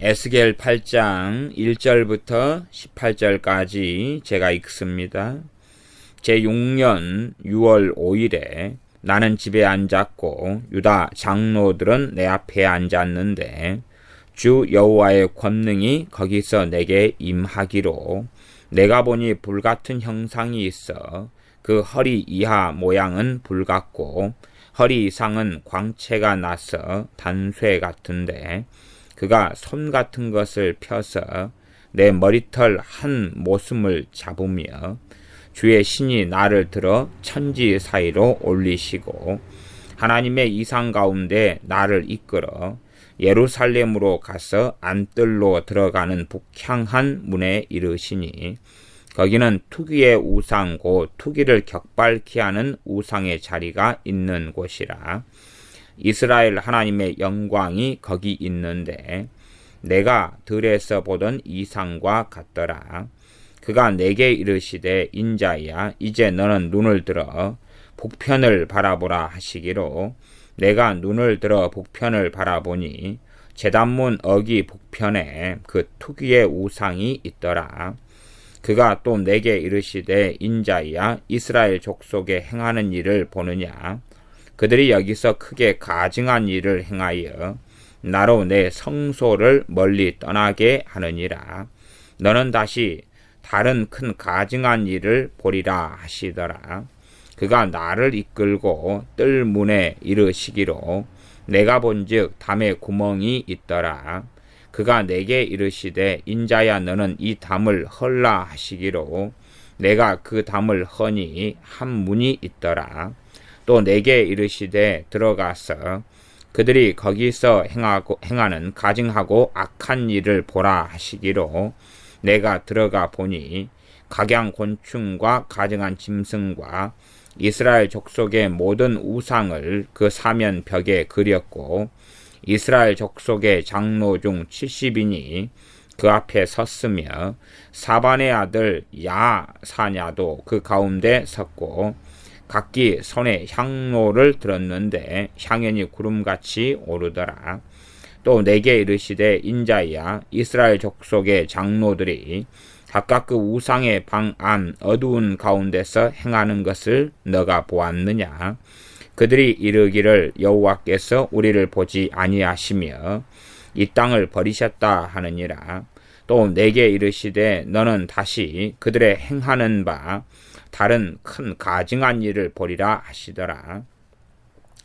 에스겔 8장 1절부터 18절까지 제가 읽습니다. 제6년 6월 5일에 나는 집에 앉았고 유다 장로들은 내 앞에 앉았는데 주 여호와의 권능이 거기서 내게 임하기로 내가 보니 불같은 형상이 있어 그 허리 이하 모양은 불같고 허리 이상은 광채가 나서 단쇠 같은데 그가 손 같은 것을 펴서 내 머리털 한 모숨을 잡으며 주의 신이 나를 들어 천지 사이로 올리시고 하나님의 이상 가운데 나를 이끌어 예루살렘으로 가서 안뜰로 들어가는 북향한 문에 이르시니 거기는 투기의 우상 곧 투기를 격발케 하는 우상의 자리가 있는 곳이라. 이스라엘 하나님의 영광이 거기 있는데 내가 들에서 보던 이상과 같더라. 그가 내게 이르시되 인자야 이제 너는 눈을 들어 북편을 바라보라 하시기로 내가 눈을 들어 북편을 바라보니 제단문 어기 북편에 그 투기의 우상이 있더라. 그가 또 내게 이르시되 인자야 이스라엘 족속에 행하는 일을 보느냐. 그들이 여기서 크게 가증한 일을 행하여 나로 내 성소를 멀리 떠나게 하느니라. 너는 다시 다른 큰 가증한 일을 보리라 하시더라. 그가 나를 이끌고 뜰 문에 이르시기로 내가 본즉 담에 구멍이 있더라. 그가 내게 이르시되 인자야 너는 이 담을 헐라 하시기로 내가 그 담을 허니 한 문이 있더라. 또 내게 이르시되 들어가서 그들이 거기서 행하는 가증하고 악한 일을 보라 하시기로 내가 들어가 보니 각양 곤충과 가증한 짐승과 이스라엘 족속의 모든 우상을 그 사면 벽에 그렸고 이스라엘 족속의 장로 중 70인이 그 앞에 섰으며 사반의 아들 야사냐도 그 가운데 섰고 각기 손에 향로를 들었는데 향연이 구름같이 오르더라. 또 내게 이르시되 인자야 이스라엘 족속의 장로들이 각각 그 우상의 방 안 어두운 가운데서 행하는 것을 너가 보았느냐. 그들이 이르기를 여호와께서 우리를 보지 아니하시며 이 땅을 버리셨다 하느니라. 또 내게 이르시되 너는 다시 그들의 행하는 바 다른 큰 가증한 일을 보리라 하시더라.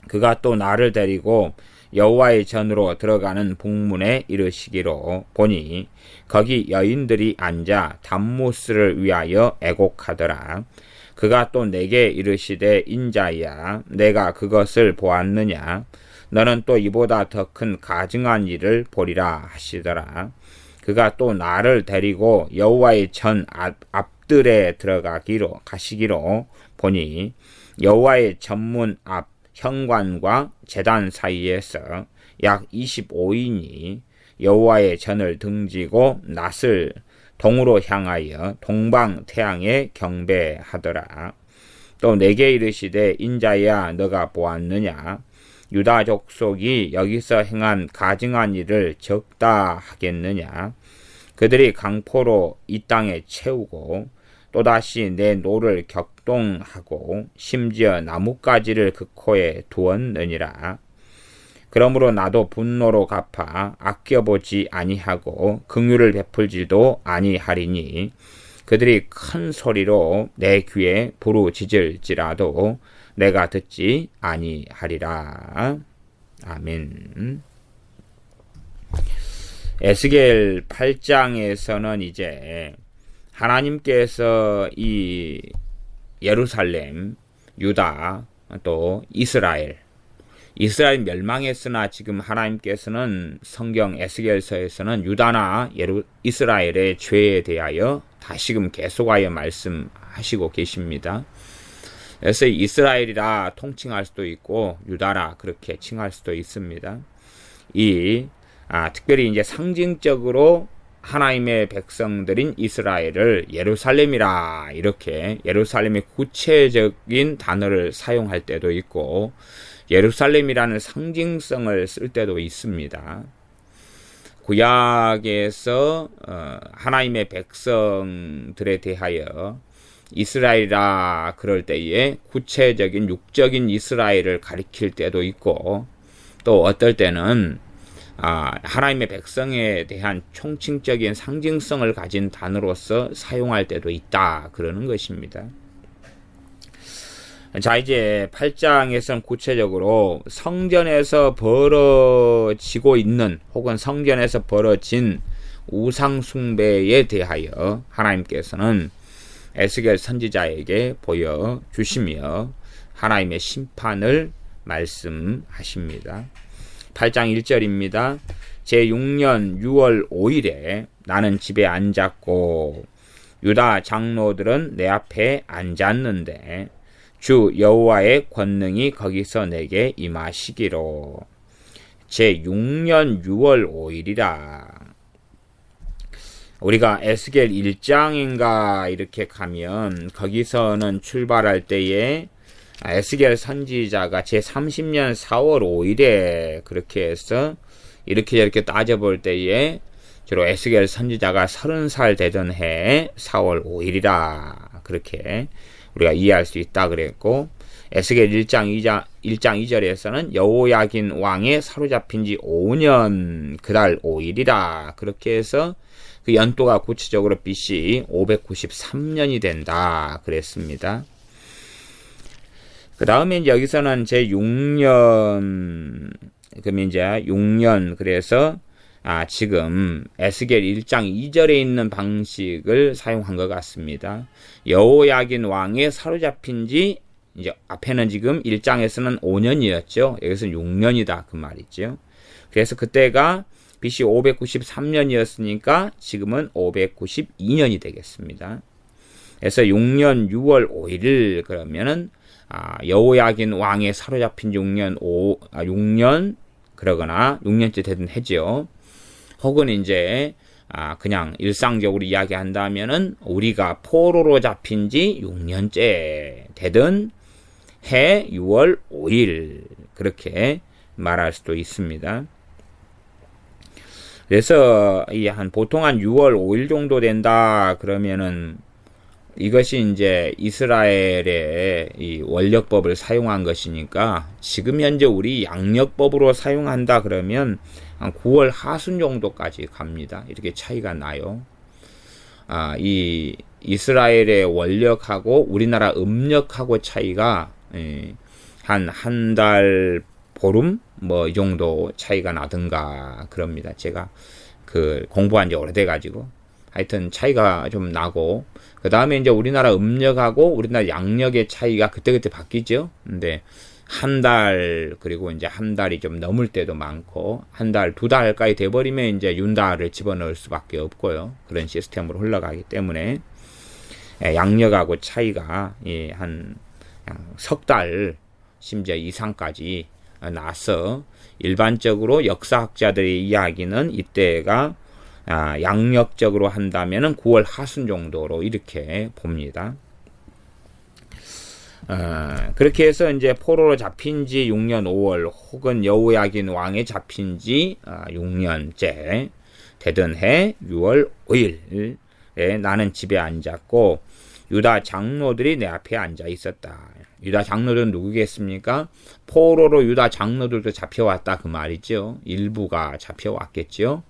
그가 또 나를 데리고 여호와의 전으로 들어가는 북문에 이르시기로 보니 거기 여인들이 앉아 담무스를 위하여 애곡하더라. 그가 또 내게 이르시되 인자야 내가 그것을 보았느냐. 너는 또 이보다 더 큰 가증한 일을 보리라 하시더라. 그가 또 나를 데리고 여호와의 전 앞뜰에 가시기로 보니 여호와의 전문 앞 현관과 제단 사이에서 약 25인이 여호와의 전을 등지고 낫을 동으로 향하여 동방 태양에 경배하더라. 또 내게 이르시되 인자야 너가 보았느냐. 유다 족속이 여기서 행한 가증한 일을 적다 하겠느냐. 그들이 강포로 이 땅에 채우고 또다시 내 노를 격동하고 심지어 나뭇가지를 그 코에 두었느니라. 그러므로 나도 분노로 갚아 아껴보지 아니하고 긍휼을 베풀지도 아니하리니 그들이 큰 소리로 내 귀에 부르짖을지라도 내가 듣지 아니하리라. 아멘. 에스겔 8장에서는 이제 하나님께서 이 예루살렘, 유다, 또 이스라엘 멸망했으나 지금 하나님께서는 성경 에스겔서에서는 유다나 이스라엘의 죄에 대하여 다시금 계속하여 말씀하시고 계십니다. 그래서 이스라엘이라 통칭할 수도 있고 유다라 그렇게 칭할 수도 있습니다. 특별히 이제 상징적으로 하나님의 백성들인 이스라엘을 예루살렘이라 이렇게 예루살렘의 구체적인 단어를 사용할 때도 있고 예루살렘이라는 상징성을 쓸 때도 있습니다. 구약에서 하나님의 백성들에 대하여 이스라엘이라 그럴 때에 구체적인 육적인 이스라엘을 가리킬 때도 있고, 또 어떨 때는 하나님의 백성에 대한 총칭적인 상징성을 가진 단어로서 사용할 때도 있다 그러는 것입니다. 자, 이제 8장에서는 구체적으로 성전에서 벌어지고 있는 혹은 성전에서 벌어진 우상 숭배에 대하여 하나님께서는 에스겔 선지자에게 보여주시며 하나님의 심판을 말씀하십니다. 8장 1절입니다. 제6년 6월 5일에 나는 집에 앉았고 유다 장로들은 내 앞에 앉았는데 주 여호와의 권능이 거기서 내게 임하시기로. 제6년 6월 5일이라. 우리가 에스겔 1장인가 이렇게 가면 거기서는 출발할 때에 에스겔 선지자가 제30년 4월 5일에 그렇게 해서 이렇게 저렇게 따져볼 때에 주로 에스겔 선지자가 30살 되던 해 4월 5일이라 그렇게 우리가 이해할 수 있다 그랬고, 에스겔 1장 2절에서는 여호야긴 왕에 사로잡힌 지 5년 그달 5일이라 그렇게 해서 그 연도가 구체적으로 BC 593년이 된다 그랬습니다. 그 다음에 이제 여기서는 제6년, 그러면 이제 6년, 그래서 지금 에스겔 1장 2절에 있는 방식을 사용한 것 같습니다. 여호야긴 왕에 사로잡힌 지, 이제 앞에는 지금 1장에서는 5년이었죠. 여기서는 6년이다 그 말이죠. 그래서 그때가 BC 593년이었으니까 지금은 592년이 되겠습니다. 그래서 6년 6월 5일 그러면은 여호야긴 왕에 사로잡힌 6년 그러거나 6년째 되든 해죠. 혹은 이제 그냥 일상적으로 이야기한다면은 우리가 포로로 잡힌 지 6년째 되든 해 6월 5일 그렇게 말할 수도 있습니다. 그래서 보통 한 6월 5일 정도 된다 그러면은 이것이 이제 이스라엘의 이 원력법을 사용한 것이니까 지금 현재 우리 양력법으로 사용한다 그러면 한 9월 하순 정도까지 갑니다. 이렇게 차이가 나요. 이 이스라엘의 원력하고 우리나라 음력하고 차이가 한 달 보름 뭐 이 정도 차이가 나든가 그럽니다. 제가 그 공부한 지 오래돼 가지고 하여튼 차이가 좀 나고, 그 다음에 이제 우리나라 음력하고 우리나라 양력의 차이가 그때그때 바뀌죠. 근데 한 달, 그리고 이제 한 달이 좀 넘을 때도 많고, 한 달, 두 달까지 돼버리면 이제 윤달을 집어넣을 수밖에 없고요. 그런 시스템으로 흘러가기 때문에 양력하고 차이가 한 석 달, 심지어 이상까지 나서 일반적으로 역사학자들의 이야기는 이때가 양력적으로 한다면은 9월 하순 정도로 이렇게 봅니다. 그렇게 해서 이제 포로로 잡힌 지 6년 5월 혹은 여호야긴 왕에 잡힌 지 6년째 되던 해 6월 5일에 나는 집에 앉았고 유다 장로들이 내 앞에 앉아 있었다. 유다 장로들은 누구겠습니까? 포로로 유다 장로들도 잡혀왔다 그 말이죠. 일부가 잡혀왔겠죠.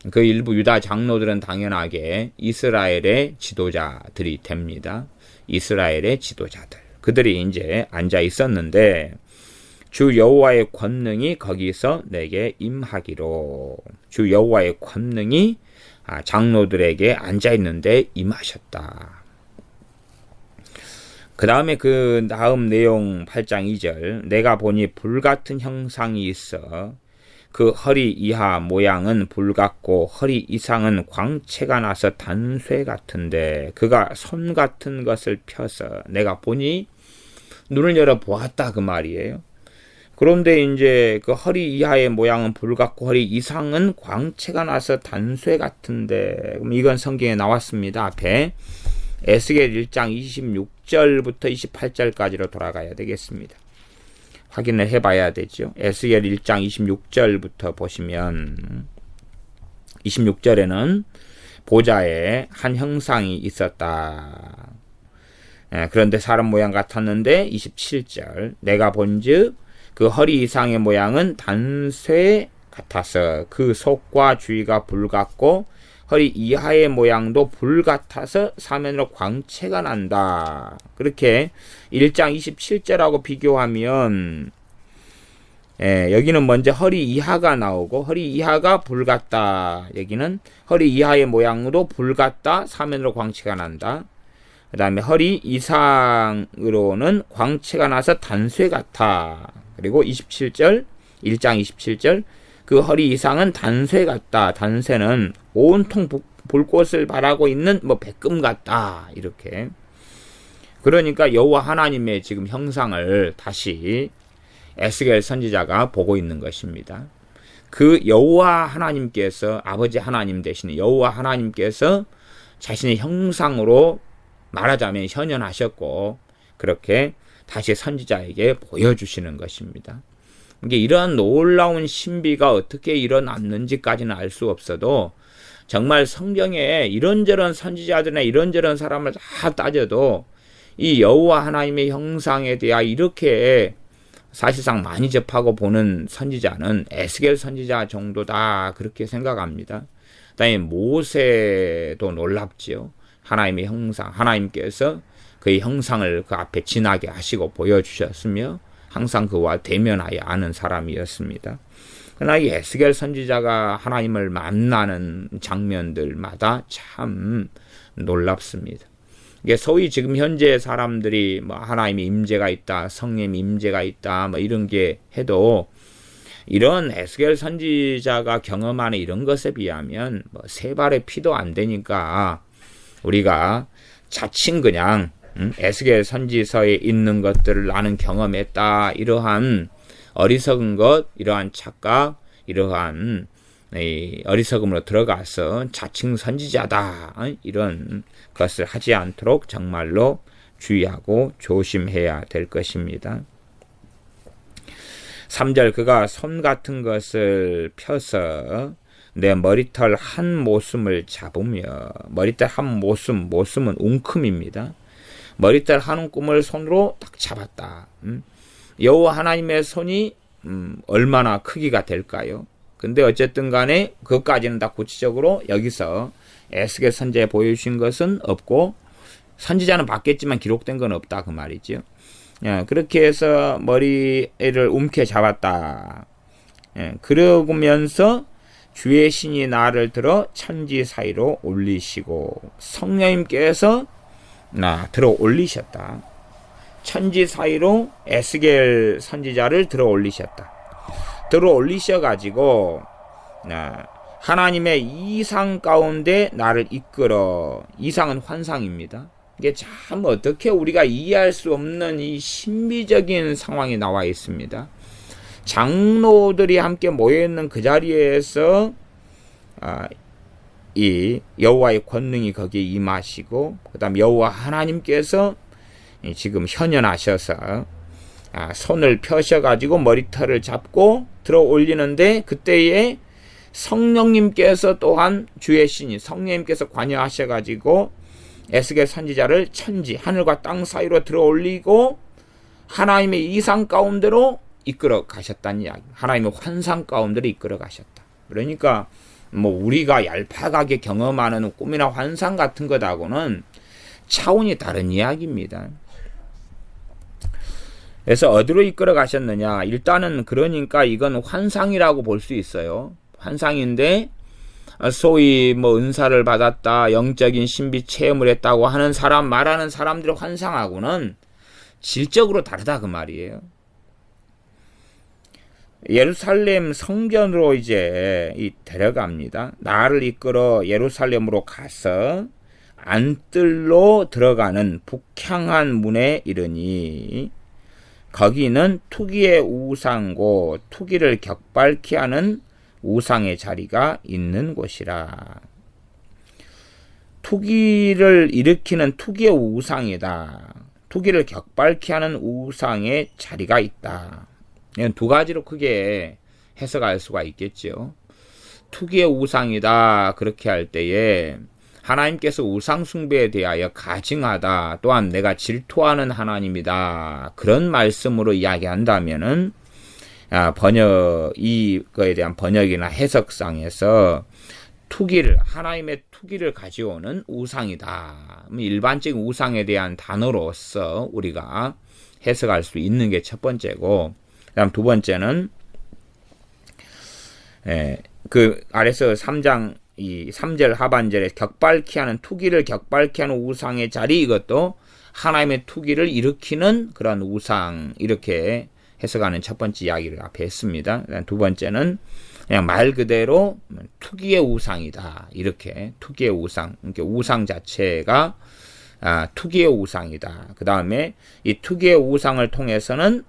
그 일부 유다 장로들은 당연하게 이스라엘의 지도자들이 됩니다. 이스라엘의 지도자들. 그들이 이제 앉아 있었는데 주 여호와의 권능이 거기서 내게 임하기로. 주 여호와의 권능이 장로들에게 앉아 있는데 임하셨다. 그 다음에 그 다음 내용 8장 2절. 내가 보니 불같은 형상이 있어 그 허리 이하 모양은 불같고 허리 이상은 광채가 나서 단쇠 같은데 그가 손 같은 것을 펴서 내가 보니 눈을 열어 보았다 그 말이에요. 그런데 이제 그 허리 이하의 모양은 불같고 허리 이상은 광채가 나서 단쇠 같은데, 그럼 이건 성경에 나왔습니다. 앞에 에스겔 1장 26절부터 28절까지로 돌아가야 되겠습니다. 확인을 해봐야 되죠. 에스겔 1장 26절부터 보시면 26절에는 보좌에 한 형상이 있었다. 그런데 사람 모양 같았는데 27절 내가 본즉 그 허리 이상의 모양은 단쇠 같아서 그 속과 주위가 불 같고 허리 이하의 모양도 불 같아서 사면으로 광채가 난다. 그렇게 1장 27절하고 비교하면 여기는 먼저 허리 이하가 나오고 허리 이하가 불 같다. 여기는 허리 이하의 모양도 불 같다. 사면으로 광채가 난다. 그 다음에 허리 이상으로는 광채가 나서 단쇠 같아. 그리고 27절 1장 27절 그 허리 이상은 단쇠 같다. 단쇠는 온통 불꽃을 발하고 있는 백금 같다. 이렇게. 그러니까 여호와 하나님의 지금 형상을 다시 에스겔 선지자가 보고 있는 것입니다. 그 여호와 하나님께서 아버지 하나님 되시는 여호와 하나님께서 자신의 형상으로 말하자면 현현하셨고 그렇게 다시 선지자에게 보여주시는 것입니다. 이게 이러한 놀라운 신비가 어떻게 일어났는지까지는 알 수 없어도 정말 성경에 이런저런 선지자들이나 이런저런 사람을 다 따져도 이 여호와 하나님의 형상에 대하 이렇게 사실상 많이 접하고 보는 선지자는 에스겔 선지자 정도다 그렇게 생각합니다. 그다음에 모세도 놀랍지요. 하나님의 형상, 하나님께서 그의 형상을 그 앞에 지나게 하시고 보여주셨으며 항상 그와 대면하여 아는 사람이었습니다. 그러나 이 에스겔 선지자가 하나님을 만나는 장면들마다 참 놀랍습니다. 이게 소위 지금 현재 사람들이 하나님의 임재가 있다, 성령의 임재가 있다, 이런 게 해도 이런 에스겔 선지자가 경험하는 이런 것에 비하면 세 발의 피도 안 되니까 우리가 자칭 그냥 에스겔 선지서에 있는 것들을 나는 경험했다. 이러한 어리석은 것, 이러한 착각, 이러한 어리석음으로 들어가서 자칭 선지자다. 이런 것을 하지 않도록 정말로 주의하고 조심해야 될 것입니다. 3절 그가 손 같은 것을 펴서 내 머리털 한 모숨을 잡으며 머리털 한 모숨은 웅큼입니다. 머리털 한 움큼을 손으로 딱 잡았다. 여호와 하나님의 손이 얼마나 크기가 될까요? 근데 어쨌든 간에 그것까지는 다 구체적으로 여기서 에스겔 선지자에 보여주신 것은 없고 선지자는 봤겠지만 기록된 건 없다 그 말이죠. 그렇게 해서 머리를 움켜 잡았다. 그러면서 주의 신이 나를 들어 천지 사이로 올리시고 성령님께서 들어 올리셨다. 천지 사이로 에스겔 선지자를 들어 올리셨다. 들어 올리셔가지고 하나님의 이상 가운데 나를 이끌어. 이상은 환상입니다. 이게 참 어떻게 우리가 이해할 수 없는 이 신비적인 상황이 나와 있습니다. 장로들이 함께 모여있는 그 자리에서 이 여호와의 권능이 거기에 임하시고 그 다음 여호와 하나님께서 지금 현현하셔서 손을 펴셔가지고 머리털을 잡고 들어 올리는데 그때에 성령님께서 또한 주의 신이 성령님께서 관여하셔가지고 에스겔 선지자를 천지 하늘과 땅 사이로 들어 올리고 하나님의 이상 가운데로 이끌어 가셨다는 이야기. 하나님의 환상 가운데로 이끌어 가셨다. 그러니까 우리가 얄팍하게 경험하는 꿈이나 환상 같은 것하고는 차원이 다른 이야기입니다. 그래서 어디로 이끌어 가셨느냐? 일단은 그러니까 이건 환상이라고 볼 수 있어요. 환상인데 소위 은사를 받았다, 영적인 신비 체험을 했다고 하는 사람, 말하는 사람들의 환상하고는 질적으로 다르다 그 말이에요. 예루살렘 성전으로 이제 데려갑니다. 나를 이끌어 예루살렘으로 가서 안뜰로 들어가는 북향한 문에 이르니 거기는 투기의 우상고 투기를 격발케 하는 우상의 자리가 있는 곳이라. 투기를 일으키는 투기의 우상이다. 투기를 격발케 하는 우상의 자리가 있다. 두 가지로 크게 해석할 수가 있겠죠. 투기의 우상이다 그렇게 할 때에 하나님께서 우상 숭배에 대하여 가증하다, 또한 내가 질투하는 하나님이다 그런 말씀으로 이야기한다면은 이거에 대한 번역이나 해석상에서 하나님의 투기를 가져오는 우상이다. 일반적인 우상에 대한 단어로서 우리가 해석할 수 있는 게 첫 번째고, 그다음 두 번째는 그 아래서 3장 3절 하반절에 투기를 격발케 하는 우상의 자리, 이것도 하나님의 투기를 일으키는 그런 우상, 이렇게 해석하는 첫 번째 이야기를 앞에 했습니다. 두 번째는 그냥 말 그대로 투기의 우상이다. 이렇게 투기의 우상, 그러니까 우상 자체가 투기의 우상이다. 그 다음에 이 투기의 우상을 통해서는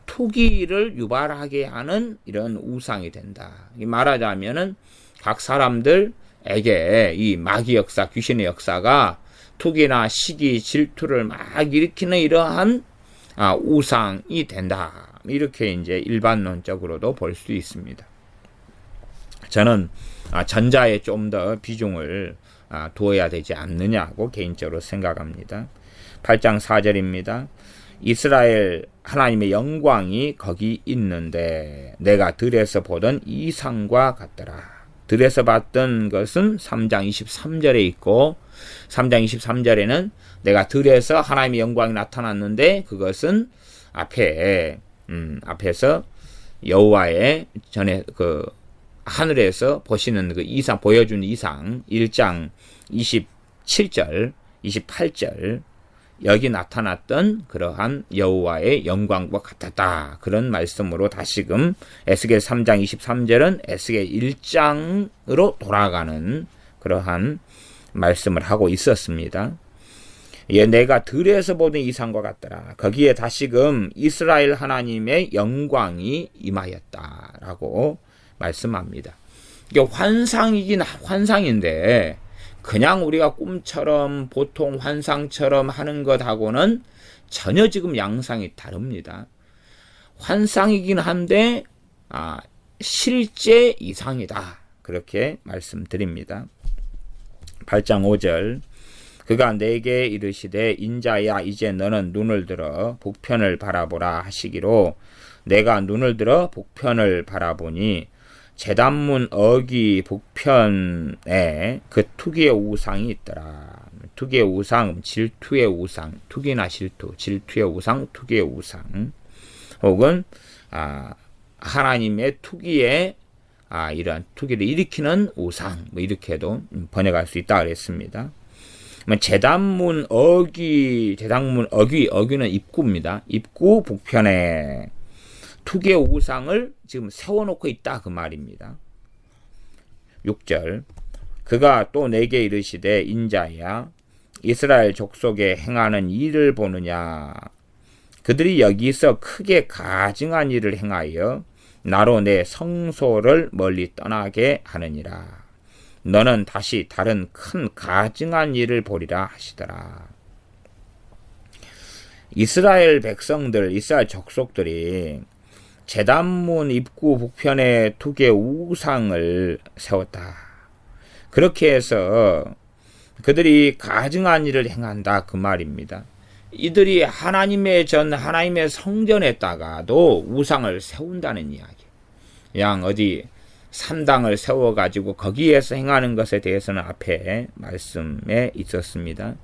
투기를 유발하게 하는 이런 우상이 된다. 말하자면은 각 사람들에게 이 마귀 역사, 귀신의 역사가 투기나 시기, 질투를 막 일으키는 이러한 우상이 된다. 이렇게 이제 일반론적으로도 볼 수 있습니다. 저는 전자에 좀 더 비중을 두어야 되지 않느냐고 개인적으로 생각합니다. 8장 4절입니다. 이스라엘 하나님의 영광이 거기 있는데 내가 들에서 보던 이상과 같더라. 들에서 봤던 것은 3장 23절에 있고, 3장 23절에는 내가 들에서 하나님의 영광이 나타났는데 그것은 앞에서 여호와의 전에 그 하늘에서 보시는 그 이상, 보여준 이상 1장 27절, 28절 여기 나타났던 그러한 여호와의 영광과 같았다. 그런 말씀으로 다시금 에스겔 3장 23절은 에스겔 1장으로 돌아가는 그러한 말씀을 하고 있었습니다. 내가 들에서 보는 이상과 같더라. 거기에 다시금 이스라엘 하나님의 영광이 임하였다라고 말씀합니다. 이게 환상이긴 환상인데 그냥 우리가 꿈처럼 보통 환상처럼 하는 것하고는 전혀 지금 양상이 다릅니다. 환상이긴 한데 실제 이상이다. 그렇게 말씀드립니다. 8장 5절 그가 내게 이르시되 인자야 이제 너는 눈을 들어 북편을 바라보라 하시기로 내가 눈을 들어 북편을 바라보니 제단문 어귀 북편에 그 투기의 우상이 있더라. 투기의 우상, 질투의 우상, 투기나 질투의 우상, 투기의 우상, 혹은 하나님의 투기에 이러한 투기를 일으키는 우상, 이렇게도 번역할 수 있다 그랬습니다. 제단문 어귀는 입구입니다. 입구 북편에 투기의 우상을 지금 세워놓고 있다 그 말입니다. 6절 그가 또 내게 이르시되 인자야 이스라엘 족속에 행하는 일을 보느냐. 그들이 여기서 크게 가증한 일을 행하여 나로 내 성소를 멀리 떠나게 하느니라. 너는 다시 다른 큰 가증한 일을 보리라 하시더라. 이스라엘 백성들, 이스라엘 족속들이 제단문 입구 북편에 투기의 우상을 세웠다. 그렇게 해서 그들이 가증한 일을 행한다 그 말입니다. 이들이 하나님의 성전에다가도 우상을 세운다는 이야기. 그냥 어디 산당을 세워가지고 거기에서 행하는 것에 대해서는 앞에 말씀에 있었습니다.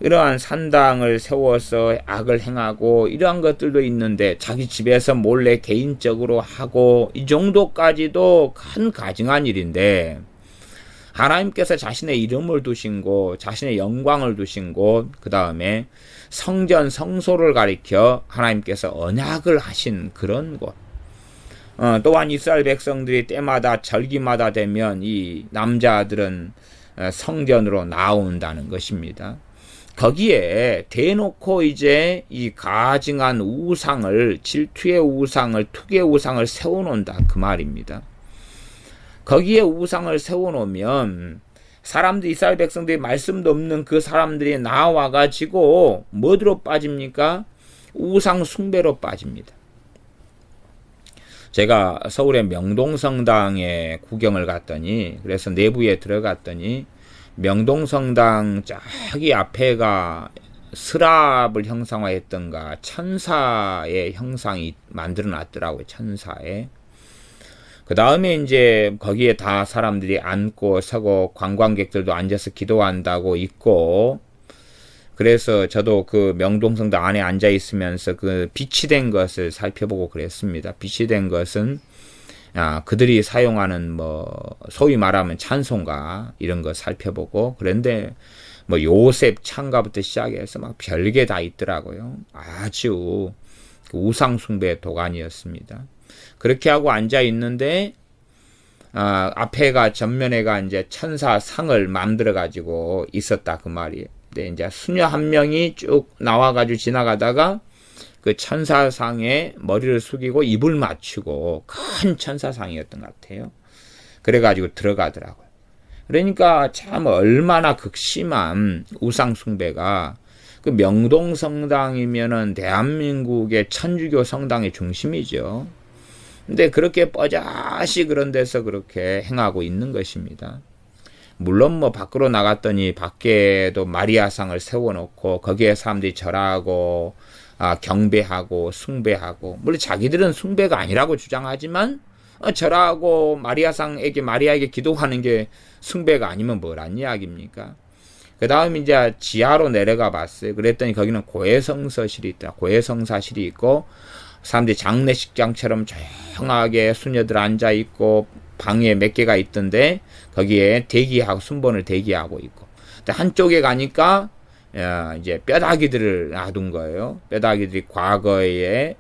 이러한 산당을 세워서 악을 행하고 이러한 것들도 있는데 자기 집에서 몰래 개인적으로 하고 이 정도까지도 큰 가증한 일인데 하나님께서 자신의 이름을 두신 곳, 자신의 영광을 두신 곳, 그 다음에 성전, 성소를 가리켜 하나님께서 언약을 하신 그런 곳. 또한 이스라엘 백성들이 때마다 절기마다 되면 이 남자들은 성전으로 나온다는 것입니다. 거기에 대놓고 이제 이 가증한 우상을, 질투의 우상을, 투기의 우상을 세워놓는다 그 말입니다. 거기에 우상을 세워놓으면 이스라엘 백성들이 말씀도 없는 그 사람들이 나와가지고 뭐로 빠집니까? 우상 숭배로 빠집니다. 제가 서울의 명동성당에 구경을 갔더니, 그래서 내부에 들어갔더니 명동성당 저기 앞에가 스랍을 형상화했던가 천사의 형상이 만들어 놨더라고요. 천사에. 그 다음에 이제 거기에 다 사람들이 앉고 서고 관광객들도 앉아서 기도한다고 있고, 그래서 저도 그 명동성당 안에 앉아 있으면서 그 비치된 것을 살펴보고 그랬습니다. 비치된 것은 그들이 사용하는 뭐 소위 말하면 찬송가 이런 거 살펴보고, 그런데 뭐 요셉 창가부터 시작해서 막 별게 다 있더라고요. 아주 우상 숭배의 도가니였습니다. 그렇게 하고 앉아 있는데 앞에가 전면에가 이제 천사상을 만들어 가지고 있었다 그 말이에요. 근데 이제 수녀 한 명이 쭉 나와가지고 지나가다가 그 천사상에 머리를 숙이고 입을 맞추고, 큰 천사상이었던 것 같아요. 그래가지고 들어가더라고요. 그러니까 참 얼마나 극심한 우상숭배가, 그 명동성당이면은 대한민국의 천주교 성당의 중심이죠. 근데 그렇게 뻐자시 그런 데서 그렇게 행하고 있는 것입니다. 물론 뭐 밖으로 나갔더니 밖에도 마리아상을 세워놓고 거기에 사람들이 절하고 경배하고 숭배하고, 물론 자기들은 숭배가 아니라고 주장하지만 절하고 마리아에게 기도하는 게 숭배가 아니면 뭐란 이야기입니까? 그 다음 이제 지하로 내려가 봤어요. 그랬더니 거기는 고해성사실이 있다. 고해성사실이 있고 사람들이 장례식장처럼 조용하게 수녀들 앉아 있고 방에 몇 개가 있던데 거기에 대기하고 순번을 대기하고 있고, 한쪽에 가니까 이제 뼈다귀들을 놔둔 거예요. 뼈다귀들이 과거에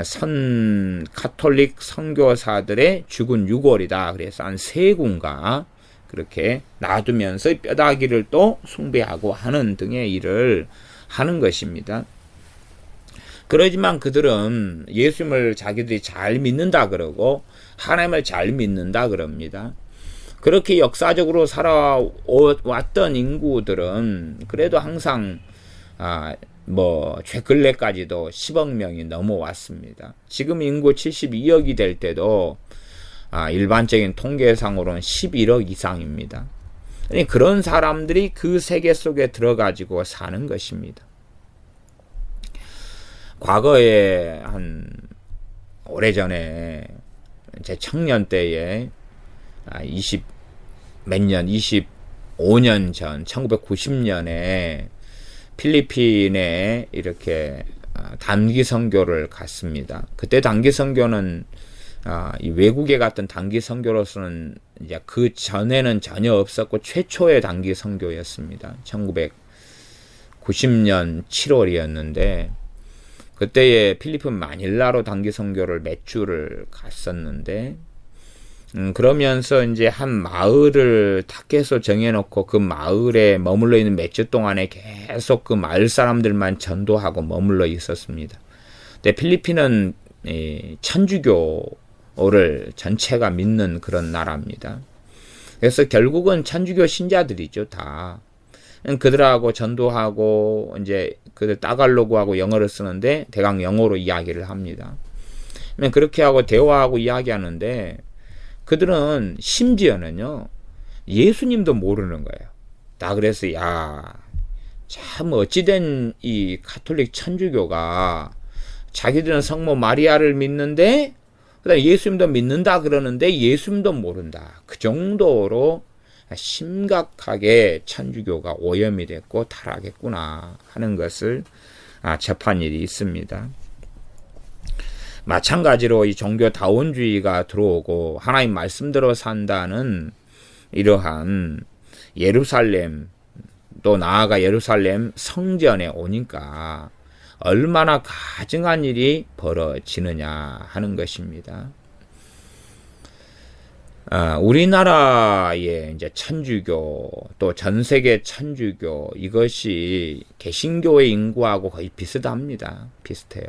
선 카톨릭 선교사들의 죽은 유골이다. 그래서 한 3군가 그렇게 놔두면서 뼈다귀를 또 숭배하고 하는 등의 일을 하는 것입니다. 그러지만 그들은 예수님을 자기들이 잘 믿는다 그러고 하나님을 잘 믿는다 그럽니다. 그렇게 역사적으로 살아왔던 인구들은 그래도 항상 최근래까지도 10억 명이 넘어왔습니다. 지금 인구 72억이 될 때도 일반적인 통계상으로는 11억 이상입니다. 그런 사람들이 그 세계 속에 들어가지고 사는 것입니다. 과거에 한 오래전에 제 청년 때에 25년 전 1990년에 필리핀에 이렇게 단기 선교를 갔습니다. 그때 단기 선교는 이 외국에 갔던 단기 선교로서는 이제 그 전에는 전혀 없었고 최초의 단기 선교였습니다. 1990년 7월이었는데 그때에 필리핀 마닐라로 단기 선교를 몇 주를 갔었는데, 그러면서 이제 한 마을을 타겟으로 정해놓고 그 마을에 머물러 있는 몇 주 동안에 계속 그 마을 사람들만 전도하고 머물러 있었습니다. 근데 필리핀은 천주교를 전체가 믿는 그런 나라입니다. 그래서 결국은 천주교 신자들이죠, 다. 그들하고 전도하고 이제 그들 따갈로그하고 영어를 쓰는데 대강 영어로 이야기를 합니다. 그렇게 하고 대화하고 이야기하는데 그들은 심지어는요 예수님도 모르는 거예요. 다 그래서 참 어찌된 이 가톨릭 천주교가 자기들은 성모 마리아를 믿는데 그다음에 예수님도 믿는다 그러는데 예수님도 모른다. 그 정도로 심각하게 천주교가 오염이 됐고 타락했구나 하는 것을 접한 일이 있습니다. 마찬가지로 이 종교다원주의가 들어오고 하나님 말씀대로 산다는 이러한 예루살렘, 또 나아가 예루살렘 성전에 오니까 얼마나 가증한 일이 벌어지느냐 하는 것입니다. 우리나라의 이제 천주교 또 전 세계 천주교 이것이 개신교의 인구하고 거의 비슷합니다. 비슷해요.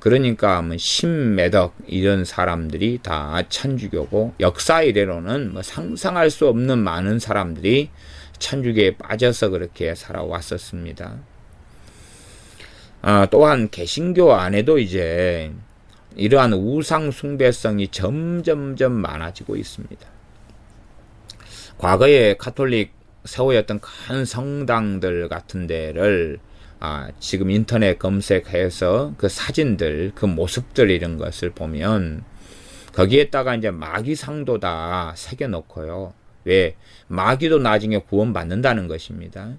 그러니까 십몇억 이런 사람들이 다 천주교고 역사 이래로는 상상할 수 없는 많은 사람들이 천주교에 빠져서 그렇게 살아왔었습니다. 또한 개신교 안에도 이제 이러한 우상 숭배성이 점점점 많아지고 있습니다. 과거에 가톨릭 세워였던 큰 성당들 같은 데를 지금 인터넷 검색해서 그 사진들, 그 모습들 이런 것을 보면 거기에다가 이제 마귀상도 다 새겨놓고요. 왜? 마귀도 나중에 구원받는다는 것입니다.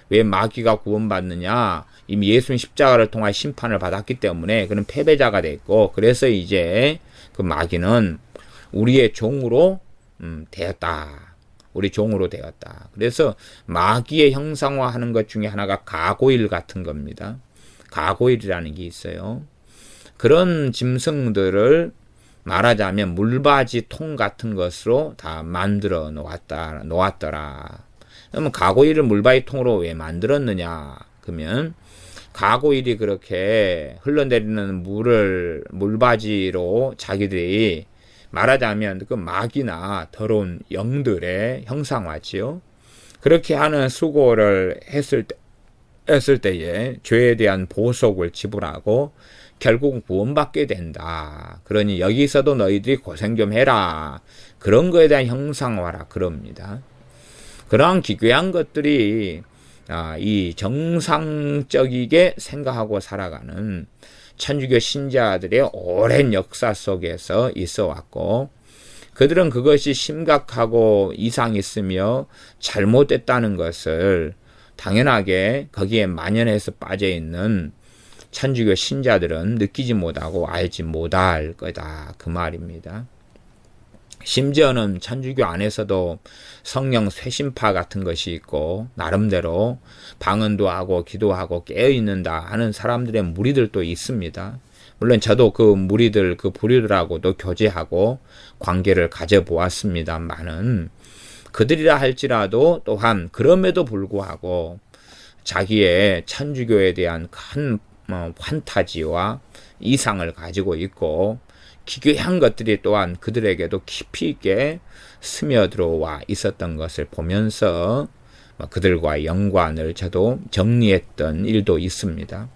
왜 마귀가 구원받느냐? 이미 예수님 십자가를 통해 심판을 받았기 때문에 그는 패배자가 됐고, 그래서 이제 그 마귀는 우리의 종으로 되었다. 우리 종으로 되었다. 그래서 마귀의 형상화하는 것 중에 하나가 가고일 같은 겁니다. 가고일이라는 게 있어요. 그런 짐승들을 말하자면 물바지 통 같은 것으로 다 만들어 놓았더라. 그러면 가고일을 물바지 통으로 왜 만들었느냐? 그러면 가고일이 그렇게 흘러내리는 물바지로 자기들이 말하자면 그 마귀나 더러운 영들의 형상화지요. 그렇게 하는 수고를 했을 때에 죄에 대한 보속을 지불하고 결국은 구원받게 된다. 그러니 여기서도 너희들이 고생 좀 해라. 그런 거에 대한 형상화라 그럽니다. 그러한 기괴한 것들이 이 정상적이게 생각하고 살아가는 천주교 신자들의 오랜 역사 속에서 있어 왔고, 그들은 그것이 심각하고 이상이 있으며 잘못됐다는 것을 당연하게 거기에 만연해서 빠져 있는 천주교 신자들은 느끼지 못하고 알지 못할 거다. 그 말입니다. 심지어는 천주교 안에서도 성령 쇄신파 같은 것이 있고 나름대로 방언도 하고 기도하고 깨어있는다 하는 사람들의 무리들도 있습니다. 물론 저도 그 무리들, 그 부류들하고도 교제하고 관계를 가져보았습니다만은 그들이라 할지라도 또한 그럼에도 불구하고 자기의 천주교에 대한 큰 판타지와 이상을 가지고 있고 기괴한 것들이 또한 그들에게도 깊이 있게 스며들어와 있었던 것을 보면서 그들과의 연관을 저도 정리했던 일도 있습니다.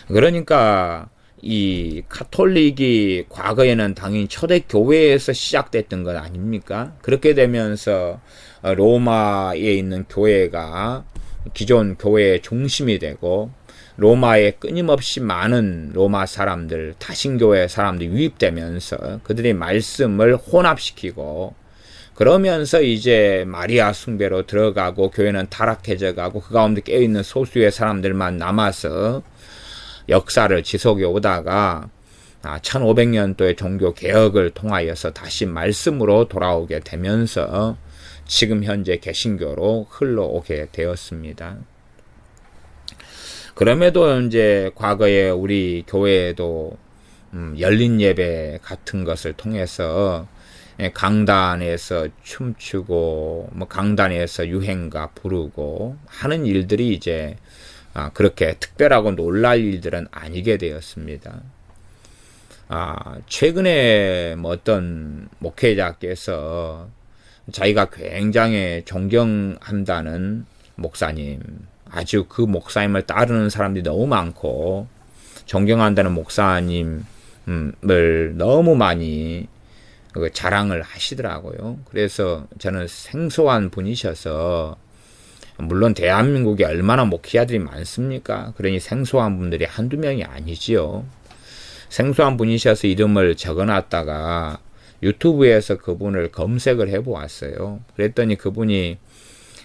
그러니까 이 가톨릭이 과거에는 당연히 초대교회에서 시작됐던 것 아닙니까? 그렇게 되면서 로마에 있는 교회가 기존 교회의 중심이 되고 로마에 끊임없이 많은 로마 사람들, 다신교회 사람들이 유입되면서 그들이 말씀을 혼합시키고 그러면서 이제 마리아 숭배로 들어가고 교회는 타락해져 가고 그 가운데 깨어있는 소수의 사람들만 남아서 역사를 지속해 오다가 1500년도의 종교 개혁을 통하여서 다시 말씀으로 돌아오게 되면서 지금 현재 개신교로 흘러오게 되었습니다. 그럼에도 이제 과거에 우리 교회에도 열린 예배 같은 것을 통해서 강단에서 춤추고 강단에서 유행가 부르고 하는 일들이 이제 그렇게 특별하고 놀랄 일들은 아니게 되었습니다. 최근에 어떤 목회자께서 자기가 굉장히 존경한다는 목사님, 아주 그 목사님을 따르는 사람들이 너무 많고 존경한다는 목사님을 너무 많이 자랑을 하시더라고요. 그래서 저는 생소한 분이셔서, 물론 대한민국에 얼마나 목회자들이 많습니까? 그러니 생소한 분들이 한두 명이 아니지요. 생소한 분이셔서 이름을 적어놨다가 유튜브에서 그분을 검색을 해보았어요. 그랬더니 그분이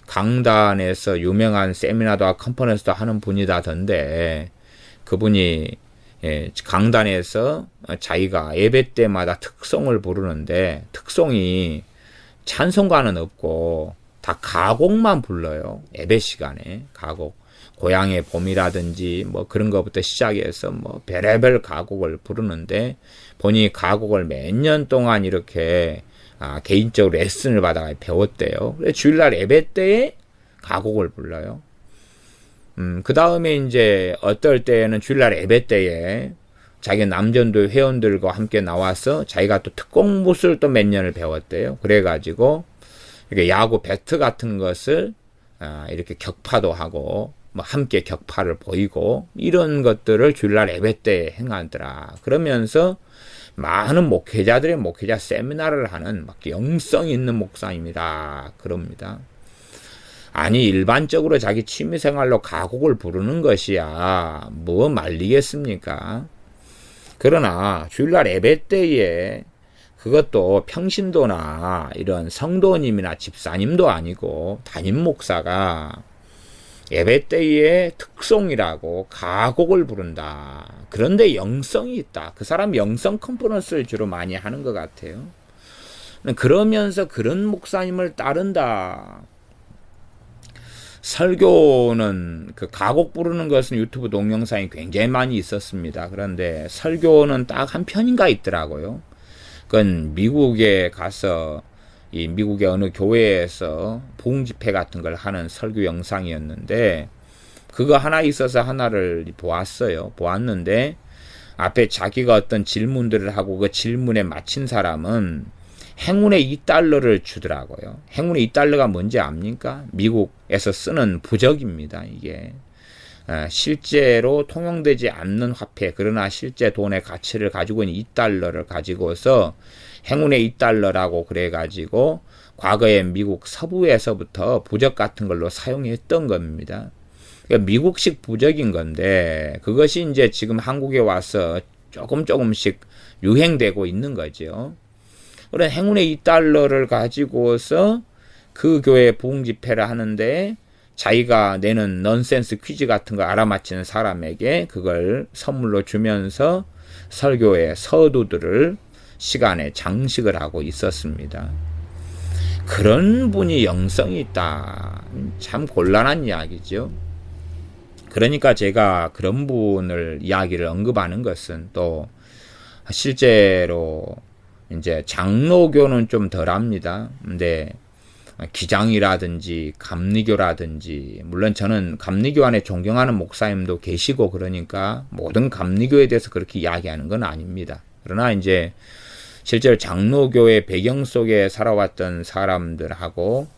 강단에서 유명한 세미나도 컨퍼런스도 하는 분이다던데, 그분이 강단에서 자기가 예배 때마다 특송을 부르는데 특송이 찬송가는 없고 다 가곡만 불러요. 예배 시간에 가곡, 고향의 봄이라든지 그런 것부터 시작해서 별의별 가곡을 부르는데, 본인이 가곡을 몇 년 동안 이렇게 개인적으로 레슨을 받아 배웠대요. 그래서 주일날 예배 때에 가곡을 불러요. 그 다음에 이제 어떨 때에는 주일날 예배 때에 자기 남전도 회원들과 함께 나와서 자기가 또 특공무술 또 몇 년을 배웠대요. 그래가지고 이렇게 야구 배트 같은 것을 이렇게 격파도 하고 뭐 함께 격파를 보이고 이런 것들을 주일날 예배 때 행하더라. 그러면서 많은 목회자들의 목회자 세미나를 하는 막 영성 있는 목사입니다. 그럽니다. 아니 일반적으로 자기 취미생활로 가곡을 부르는 것이야 뭐 말리겠습니까? 그러나 주일날 예배 때에 그것도 평신도나 이런 성도님이나 집사님도 아니고 담임 목사가 예배 때의 특송이라고 가곡을 부른다. 그런데 영성이 있다. 그 사람 영성 컨퍼런스를 주로 많이 하는 것 같아요. 그러면서 그런 목사님을 따른다. 설교는 그 가곡 부르는 것은 유튜브 동영상이 굉장히 많이 있었습니다. 그런데 설교는 딱 한 편인가 있더라고요. 그건 미국에 가서 이 미국의 어느 교회에서 부흥 집회 같은 걸 하는 설교 영상이었는데 그거 하나 있어서 하나를 보았는데 앞에 자기가 어떤 질문들을 하고 그 질문에 맞힌 사람은 행운의 $2를 주더라고요. 행운의 $2가 뭔지 압니까? 미국에서 쓰는 부적입니다. 이게 실제로 통용되지 않는 화폐, 그러나 실제 돈의 가치를 가지고 있는 $2를 가지고서 행운의 $2라고 그래가지고 과거에 미국 서부에서부터 부적 같은 걸로 사용했던 겁니다. 그러니까 미국식 부적인 건데 그것이 이제 지금 한국에 와서 조금씩 유행되고 있는 거죠. 그런 행운의 $2를 가지고서 그 교회 부흥 집회를 하는데 자기가 내는 넌센스 퀴즈 같은 거 알아맞히는 사람에게 그걸 선물로 주면서 설교의 서두들을 시간에 장식을 하고 있었습니다. 그런 분이 영성이 있다. 참 곤란한 이야기죠. 그러니까 제가 그런 분을 이야기를 언급하는 것은 또 실제로 이제 장로교는 좀 덜합니다. 근데 기장이라든지 감리교라든지 물론 저는 감리교 안에 존경하는 목사님도 계시고 그러니까 모든 감리교에 대해서 그렇게 이야기하는 건 아닙니다. 그러나 이제 실제로 장로교의 배경 속에 살아왔던 사람들하고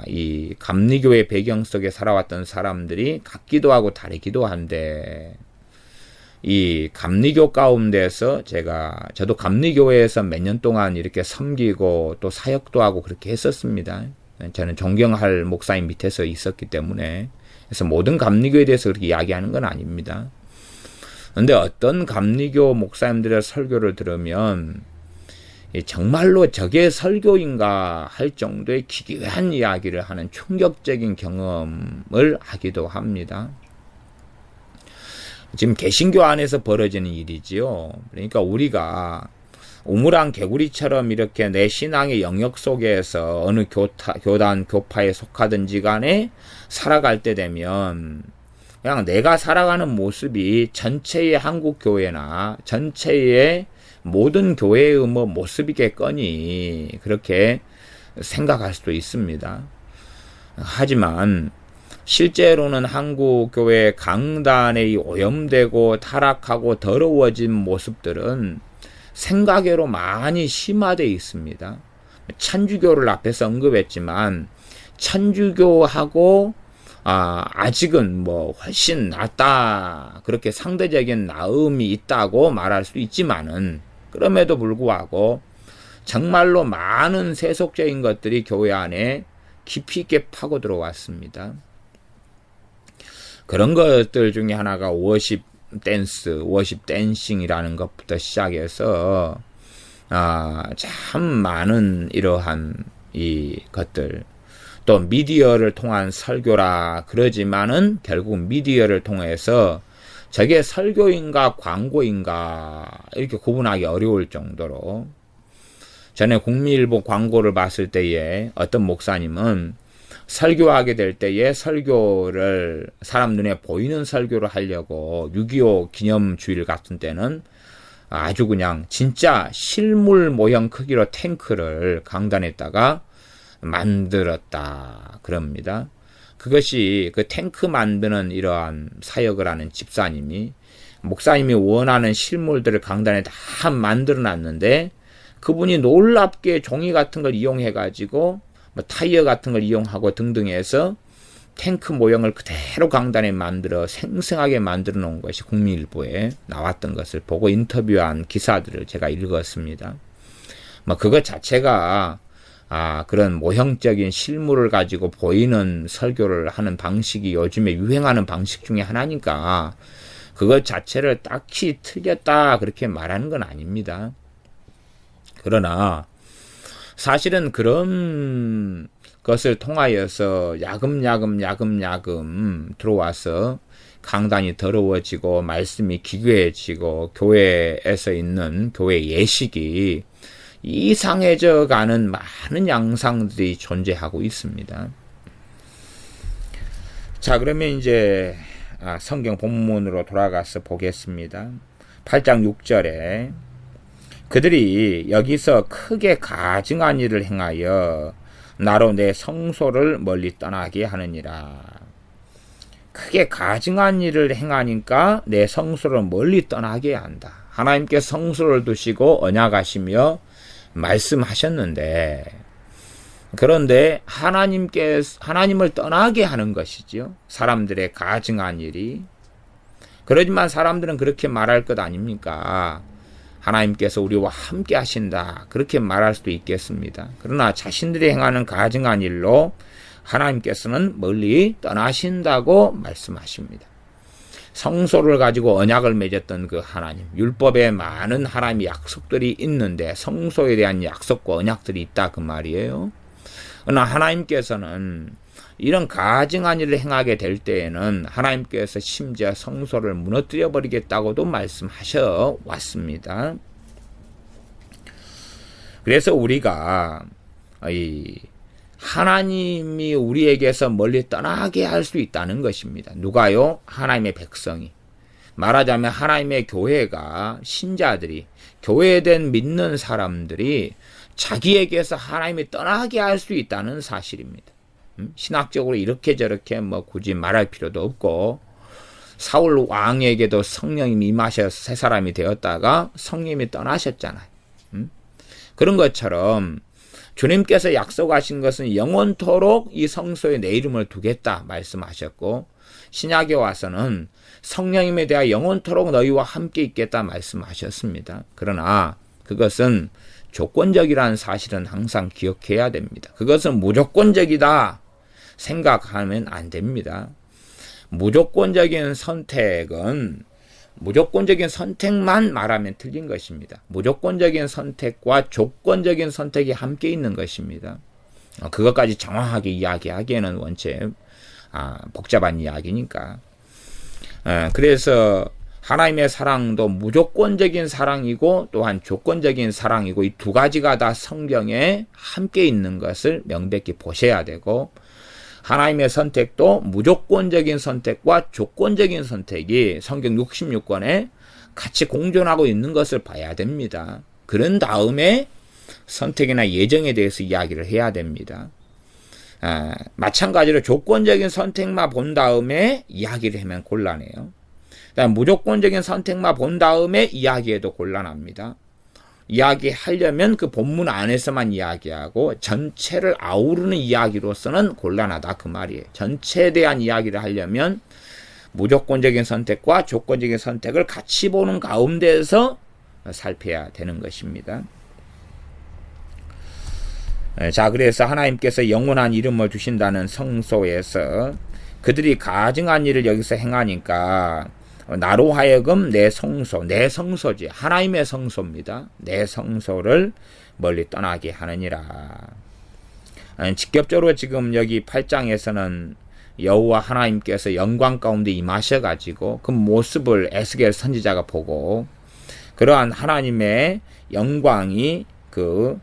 이 감리교의 배경 속에 살아왔던 사람들이 같기도 하고 다르기도 한데 이 감리교 가운데서 저도 감리교회에서 몇 년 동안 이렇게 섬기고 또 사역도 하고 그렇게 했었습니다. 저는 존경할 목사님 밑에서 있었기 때문에 그래서 모든 감리교에 대해서 그렇게 이야기하는 건 아닙니다. 그런데 어떤 감리교 목사님들의 설교를 들으면 정말로 저게 설교인가 할 정도의 기괴한 이야기를 하는 충격적인 경험을 하기도 합니다. 지금 개신교 안에서 벌어지는 일이지요. 그러니까 우리가 우물안 개구리처럼 이렇게 내 신앙의 영역 속에서 어느 교단, 교파에 속하든지 간에 살아갈 때 되면 그냥 내가 살아가는 모습이 전체의 한국 교회나 전체의 모든 교회의 모습이겠거니 그렇게 생각할 수도 있습니다. 하지만 실제로는 한국 교회 강단의 오염되고 타락하고 더러워진 모습들은 생각외로 많이 심화되어 있습니다. 천주교를 앞에서 언급했지만 천주교하고 아직은 훨씬 낫다 그렇게 상대적인 나음이 있다고 말할 수 있지만은 그럼에도 불구하고 정말로 많은 세속적인 것들이 교회 안에 깊이 있게 파고 들어왔습니다. 그런 것들 중에 하나가 워십 댄싱이라는 것부터 시작해서 참 많은 이러한 이 것들 또 미디어를 통한 설교라 그러지만은 결국 미디어를 통해서 저게 설교인가 광고인가 이렇게 구분하기 어려울 정도로 전에 국민일보 광고를 봤을 때에 어떤 목사님은 설교하게 될 때에 설교를 사람 눈에 보이는 설교를 하려고 6.25 기념주일 같은 때는 아주 그냥 진짜 실물 모형 크기로 탱크를 강단에다가 만들었다 그럽니다. 그것이 그 탱크 만드는 이러한 사역을 하는 집사님이 목사님이 원하는 실물들을 강단에 다 만들어 놨는데 그분이 놀랍게 종이 같은 걸 이용해 가지고 타이어 같은 걸 이용하고 등등 해서 탱크 모형을 그대로 강단에 만들어 생생하게 만들어 놓은 것이 국민일보에 나왔던 것을 보고 인터뷰한 기사들을 제가 읽었습니다. 뭐 그것 자체가 그런 모형적인 실물을 가지고 보이는 설교를 하는 방식이 요즘에 유행하는 방식 중에 하나니까 그것 자체를 딱히 틀렸다 그렇게 말하는 건 아닙니다. 그러나 사실은 그런 것을 통하여서 야금야금 들어와서 강단이 더러워지고 말씀이 기괴해지고 교회에서 있는 교회 예식이 이상해져 가는 많은 양상들이 존재하고 있습니다. 자, 그러면 이제 성경 본문으로 돌아가서 보겠습니다. 8장 6절에 그들이 여기서 크게 가증한 일을 행하여 나로 내 성소를 멀리 떠나게 하느니라. 크게 가증한 일을 행하니까 내 성소를 멀리 떠나게 한다. 하나님께 성소를 두시고 언약하시며 말씀하셨는데, 그런데 하나님을 떠나게 하는 것이죠. 사람들의 가증한 일이. 그러지만 사람들은 그렇게 말할 것 아닙니까? 하나님께서 우리와 함께 하신다. 그렇게 말할 수도 있겠습니다. 그러나 자신들이 행하는 가증한 일로 하나님께서는 멀리 떠나신다고 말씀하십니다. 성소를 가지고 언약을 맺었던 그 하나님, 율법에 많은 하나님의 약속들이 있는데 성소에 대한 약속과 언약들이 있다 그 말이에요. 그러나 하나님께서는 이런 가증한 일을 행하게 될 때에는 하나님께서 심지어 성소를 무너뜨려 버리겠다고도 말씀하셔 왔습니다. 그래서 우리가 하나님이 우리에게서 멀리 떠나게 할 수 있다는 것입니다. 누가요? 하나님의 백성이. 말하자면 하나님의 교회가, 신자들이, 교회된 믿는 사람들이 자기에게서 하나님이 떠나게 할 수 있다는 사실입니다. 신학적으로 이렇게 저렇게 굳이 말할 필요도 없고, 사울 왕에게도 성령님이 임하셔서 새 사람이 되었다가 성령님이 떠나셨잖아요. 그런 것처럼 주님께서 약속하신 것은 영원토록 이 성소에 내 이름을 두겠다 말씀하셨고, 신약에 와서는 성령님에 대하여 영원토록 너희와 함께 있겠다 말씀하셨습니다. 그러나 그것은 조건적이라는 사실은 항상 기억해야 됩니다. 그것은 무조건적이다 생각하면 안 됩니다. 무조건적인 선택만 말하면 틀린 것입니다. 무조건적인 선택과 조건적인 선택이 함께 있는 것입니다. 그것까지 정확하게 이야기하기에는 원체 복잡한 이야기니까. 그래서 하나님의 사랑도 무조건적인 사랑이고 또한 조건적인 사랑이고 이 두 가지가 다 성경에 함께 있는 것을 명백히 보셔야 되고, 하나님의 선택도 무조건적인 선택과 조건적인 선택이 성경 66권에 같이 공존하고 있는 것을 봐야 됩니다. 그런 다음에 선택이나 예정에 대해서 이야기를 해야 됩니다. 마찬가지로 조건적인 선택만 본 다음에 이야기를 하면 곤란해요. 무조건적인 선택만 본 다음에 이야기해도 곤란합니다. 이야기하려면 그 본문 안에서만 이야기하고 전체를 아우르는 이야기로서는 곤란하다 그 말이에요. 전체에 대한 이야기를 하려면 무조건적인 선택과 조건적인 선택을 같이 보는 가운데에서 살펴야 되는 것입니다. 자, 그래서 하나님께서 영원한 이름을 주신다는 성소에서 그들이 가증한 일을 여기서 행하니까 나로 하여금 내 성소지, 하나님의 성소입니다. 내 성소를 멀리 떠나게 하느니라. 직접적으로 지금 여기 8장에서는 여호와 하나님께서 영광 가운데 임하셔가지고 그 모습을 에스겔 선지자가 보고, 그러한 하나님의 영광이 그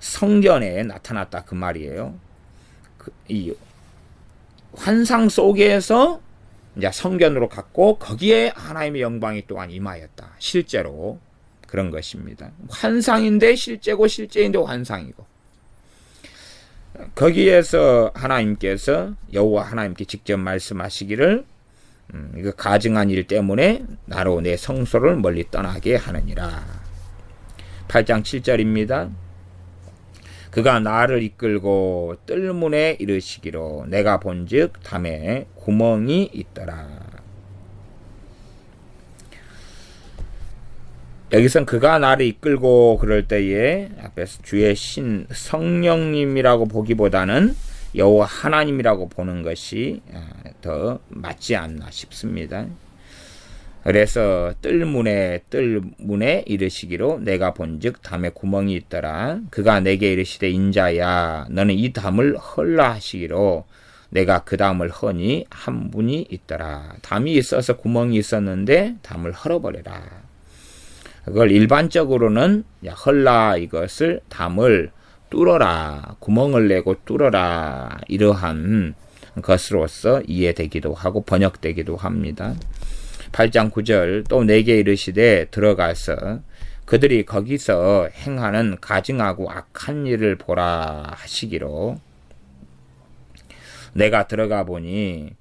성전에 나타났다 그 말이에요. 이 환상 속에서 이제 성전으로 갔고 거기에 하나님의 영광이 또한 임하였다. 실제로 그런 것입니다. 환상인데 실제고 실제인데 환상이고, 거기에서 하나님께서 여호와 하나님께 직접 말씀하시기를 이거 가증한 일 때문에 나로 내 성소를 멀리 떠나게 하느니라. 8장 7절입니다. 그가 나를 이끌고 뜰문에 이르시기로 내가 본즉 담에 구멍이 있더라. 여기선 그가 나를 이끌고 그럴 때에 앞에서 주의 신 성령님이라고 보기보다는 여호와 하나님이라고 보는 것이 더 맞지 않나 싶습니다. 그래서 뜰문에 이르시기로 내가 본즉 담에 구멍이 있더라. 그가 내게 이르시되 인자야 너는 이 담을 헐라 하시기로 내가 그 담을 허니 한 분이 있더라. 담이 있어서 구멍이 있었는데 담을 헐어버려라. 그걸 일반적으로는 헐라 이것을 담을 뚫어라, 구멍을 내고 뚫어라 이러한 것으로서 이해되기도 하고 번역되기도 합니다. 8장 9절 또 내게 이르시되 들어가서 그들이 거기서 행하는 가증하고 악한 일을 보라 하시기로 내가 들어가 보니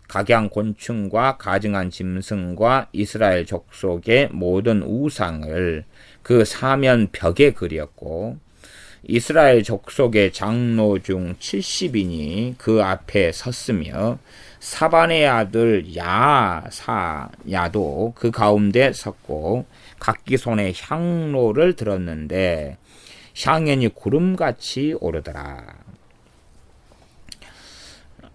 각양 곤충과 가증한 짐승과 이스라엘 족속의 모든 우상을 그 사면 벽에 그렸고 이스라엘 족속의 장로 중 70인이 그 앞에 섰으며 사반의 아들 야도 그 가운데 섰고 각기 손에 향로를 들었는데 향연이 구름같이 오르더라.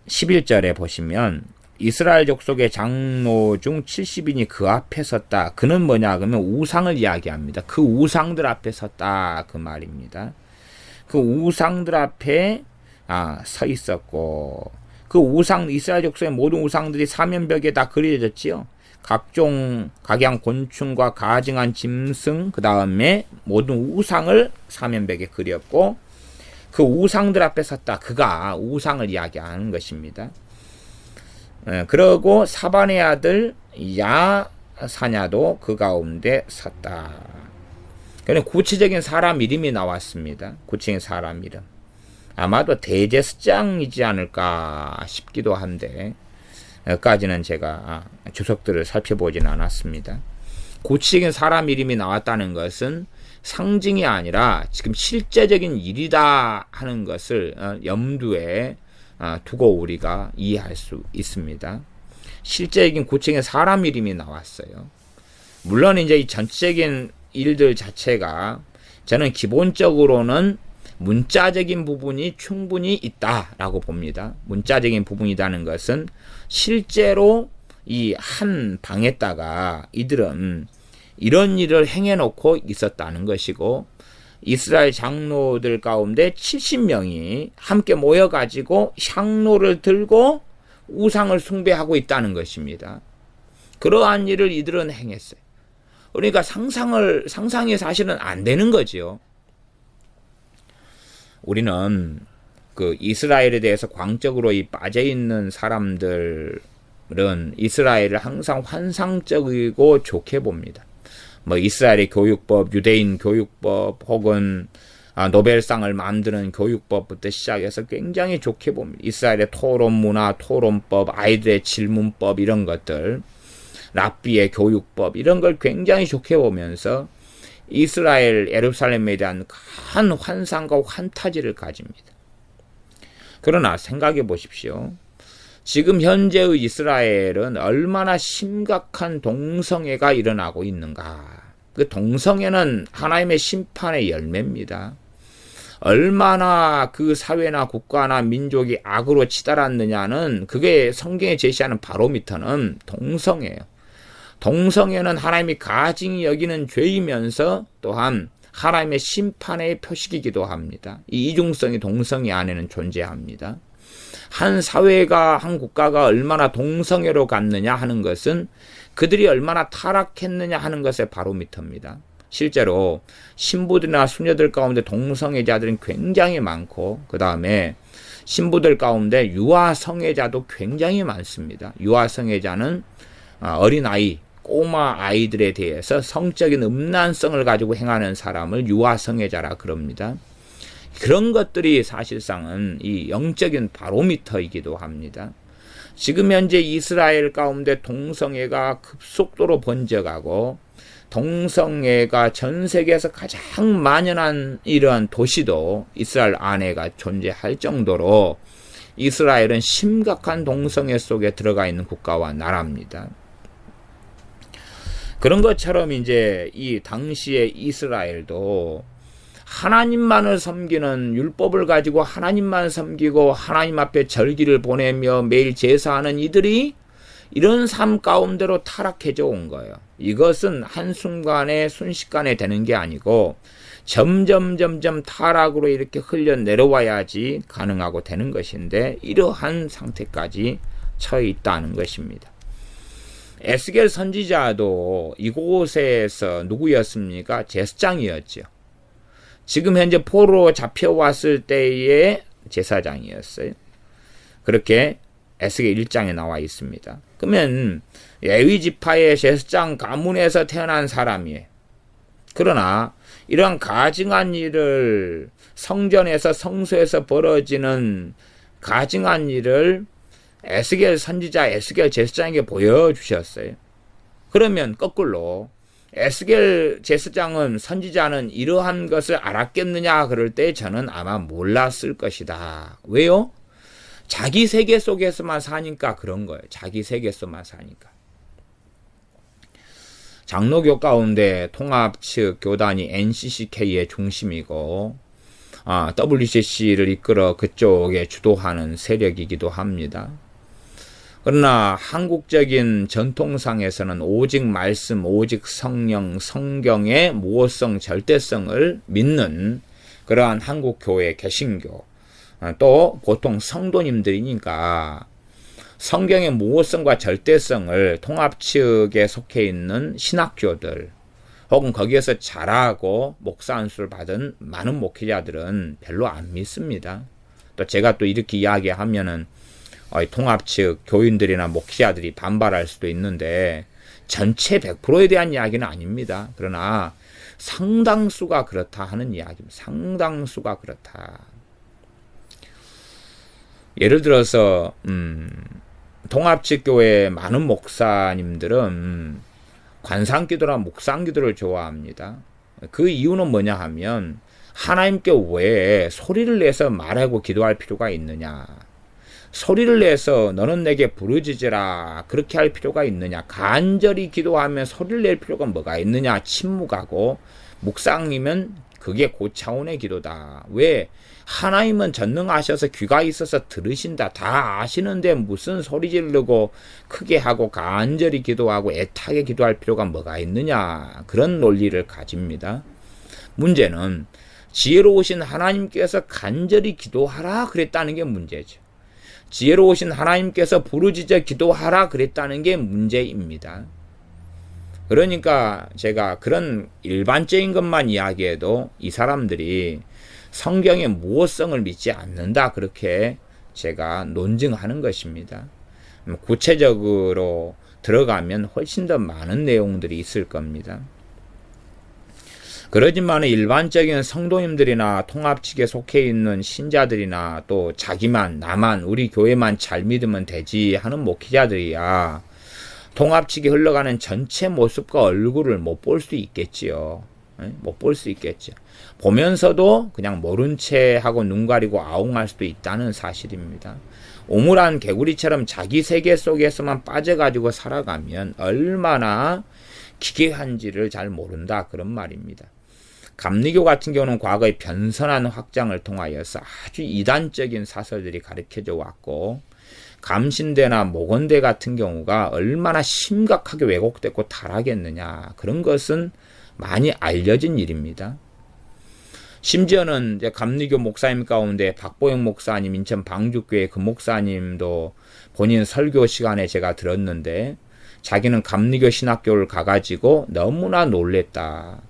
11절에 보시면 이스라엘 족속의 장로 중 70인이 그 앞에 섰다. 그는 뭐냐 그러면 우상을 이야기합니다. 그 우상들 앞에 섰다 그 말입니다. 그 우상들 앞에 서 있었고 그 우상 이스라엘 족속의 모든 우상들이 사면벽에 다 그려졌지요. 각종 각양 곤충과 가증한 짐승 그 다음에 모든 우상을 사면벽에 그렸고 그 우상들 앞에 섰다. 그가 우상을 이야기하는 것입니다. 그러고 사반의 아들 야사냐도 그 가운데 섰다. 그는 구체적인 사람 이름이 나왔습니다. 구체적인 사람 이름. 아마도 대제사장이지 않을까 싶기도 한데 여기까지는 제가 주석들을 살펴보지는 않았습니다. 구체적인 사람 이름이 나왔다는 것은 상징이 아니라 지금 실제적인 일이다 하는 것을 염두에 두고 우리가 이해할 수 있습니다. 실제적인 구체적인 사람 이름이 나왔어요. 물론 이제 이 전체적인 일들 자체가 저는 기본적으로는 문자적인 부분이 충분히 있다라고 봅니다. 문자적인 부분이라는 것은 실제로 이 한 방에다가 이들은 이런 일을 행해놓고 있었다는 것이고 이스라엘 장로들 가운데 70명이 함께 모여가지고 향로를 들고 우상을 숭배하고 있다는 것입니다. 그러한 일을 이들은 행했어요. 그러니까 상상이 사실은 안 되는 거지요. 우리는 그 이스라엘에 대해서 광적으로 빠져 있는 사람들은 이스라엘을 항상 환상적이고 좋게 봅니다. 뭐 이스라엘의 교육법, 유대인 교육법 혹은 노벨상을 만드는 교육법부터 시작해서 굉장히 좋게 봅니다. 이스라엘의 토론 문화, 토론법, 아이들의 질문법 이런 것들, 랍비의 교육법 이런 걸 굉장히 좋게 보면서 이스라엘 예루살렘에 대한 큰 환상과 환타지를 가집니다. 그러나 생각해 보십시오. 지금 현재의 이스라엘은 얼마나 심각한 동성애가 일어나고 있는가. 그 동성애는 하나님의 심판의 열매입니다. 얼마나 그 사회나 국가나 민족이 악으로 치달았느냐는 그게 성경에 제시하는 바로미터는 동성애예요. 동성애는 하나님이 가증히 여기는 죄이면서 또한 하나님의 심판의 표식이기도 합니다. 이 이중성이 동성애 안에는 존재합니다. 한 사회가 한 국가가 얼마나 동성애로 갔느냐 하는 것은 그들이 얼마나 타락했느냐 하는 것의 바로미터입니다. 실제로 신부들이나 수녀들 가운데 동성애자들은 굉장히 많고 그 다음에 신부들 가운데 유아 성애자도 굉장히 많습니다. 유아 성애자는 어린아이 꼬마 아이들에 대해서 성적인 음란성을 가지고 행하는 사람을 유아 성애자라 그럽니다. 그런 것들이 사실상은 이 영적인 바로미터이기도 합니다. 지금 현재 이스라엘 가운데 동성애가 급속도로 번져가고 동성애가 전 세계에서 가장 만연한 이러한 도시도 이스라엘 안에가 존재할 정도로 이스라엘은 심각한 동성애 속에 들어가 있는 국가와 나라입니다. 그런 것처럼 이제 이 당시의 이스라엘도 하나님만을 섬기는 율법을 가지고 하나님만 섬기고 하나님 앞에 절기를 보내며 매일 제사하는 이들이 이런 삶 가운데로 타락해져 온 거예요. 이것은 한순간에 순식간에 되는 게 아니고 점점 타락으로 이렇게 흘려 내려와야지 가능하고 되는 것인데 이러한 상태까지 처해 있다는 것입니다. 에스겔 선지자도 이곳에서 누구였습니까? 제사장이었죠. 지금 현재 포로로 잡혀왔을 때의 제사장이었어요. 그렇게 에스겔 1장에 나와 있습니다. 그러면 레위 지파의 제사장 가문에서 태어난 사람이에요. 그러나 이러한 가증한 일을 성전에서 성소에서 벌어지는 가증한 일을 에스겔 선지자, 에스겔 제사장에게 보여주셨어요. 그러면 거꾸로 에스겔 제사장은 선지자는 이러한 것을 알았겠느냐 그럴 때 저는 아마 몰랐을 것이다. 왜요? 자기 세계 속에서만 사니까 그런 거예요. 자기 세계 속만 사니까. 장로교 가운데 통합 측 교단이 NCCK의 중심이고 WCC를 이끌어 그쪽에 주도하는 세력이기도 합니다. 그러나 한국적인 전통상에서는 오직 말씀, 오직 성령, 성경의 무호성, 절대성을 믿는 그러한 한국교회, 개신교, 또 보통 성도님들이니까 성경의 무호성과 절대성을 통합 측에 속해 있는 신학교들 혹은 거기에서 자라고 목사 안수를 받은 많은 목회자들은 별로 안 믿습니다. 또 제가 또 이렇게 이야기하면은 통합 측 교인들이나 목회자들이 반발할 수도 있는데 전체 100%에 대한 이야기는 아닙니다. 그러나 상당수가 그렇다 하는 이야기입니다. 상당수가 그렇다. 예를 들어서 통합 측 교회 많은 목사님들은 관상기도나 묵상기도를 좋아합니다. 그 이유는 뭐냐 하면 하나님께 왜 소리를 내서 말하고 기도할 필요가 있느냐. 소리를 내서 너는 내게 부르짖으라 그렇게 할 필요가 있느냐. 간절히 기도하면 소리를 낼 필요가 뭐가 있느냐. 침묵하고 묵상이면 그게 고차원의 기도다. 왜? 하나님은 전능하셔서 귀가 있어서 들으신다. 다 아시는데 무슨 소리 지르고 크게 하고 간절히 기도하고 애타게 기도할 필요가 뭐가 있느냐. 그런 논리를 가집니다. 문제는 지혜로우신 하나님께서 간절히 기도하라 그랬다는 게 문제죠. 지혜로우신 하나님께서 부르짖어 기도하라 그랬다는 게 문제입니다. 그러니까 제가 그런 일반적인 것만 이야기해도 이 사람들이 성경의 무호성을 믿지 않는다 그렇게 제가 논증하는 것입니다. 구체적으로 들어가면 훨씬 더 많은 내용들이 있을 겁니다. 그러지만 일반적인 성도님들이나 통합 측에 속해 있는 신자들이나 또 자기만 나만 우리 교회만 잘 믿으면 되지 하는 목회자들이야 통합 측에 흘러가는 전체 모습과 얼굴을 못 볼 수 있겠지요. 못 볼 수 있겠죠. 보면서도 그냥 모른 채 하고 눈 가리고 아웅할 수도 있다는 사실입니다. 오물한 개구리처럼 자기 세계 속에서만 빠져가지고 살아가면 얼마나 기괴한지를 잘 모른다 그런 말입니다. 감리교 같은 경우는 과거의 변선한 확장을 통하여서 아주 이단적인 사설들이 가르쳐져 왔고 감신대나 목원대 같은 경우가 얼마나 심각하게 왜곡됐고 타락했느냐 그런 것은 많이 알려진 일입니다. 심지어는 이제 감리교 목사님 가운데 박보영 목사님 인천 방주교회 그 목사님도 본인 설교 시간에 제가 들었는데 자기는 감리교 신학교를 가가지고 너무나 놀랬다.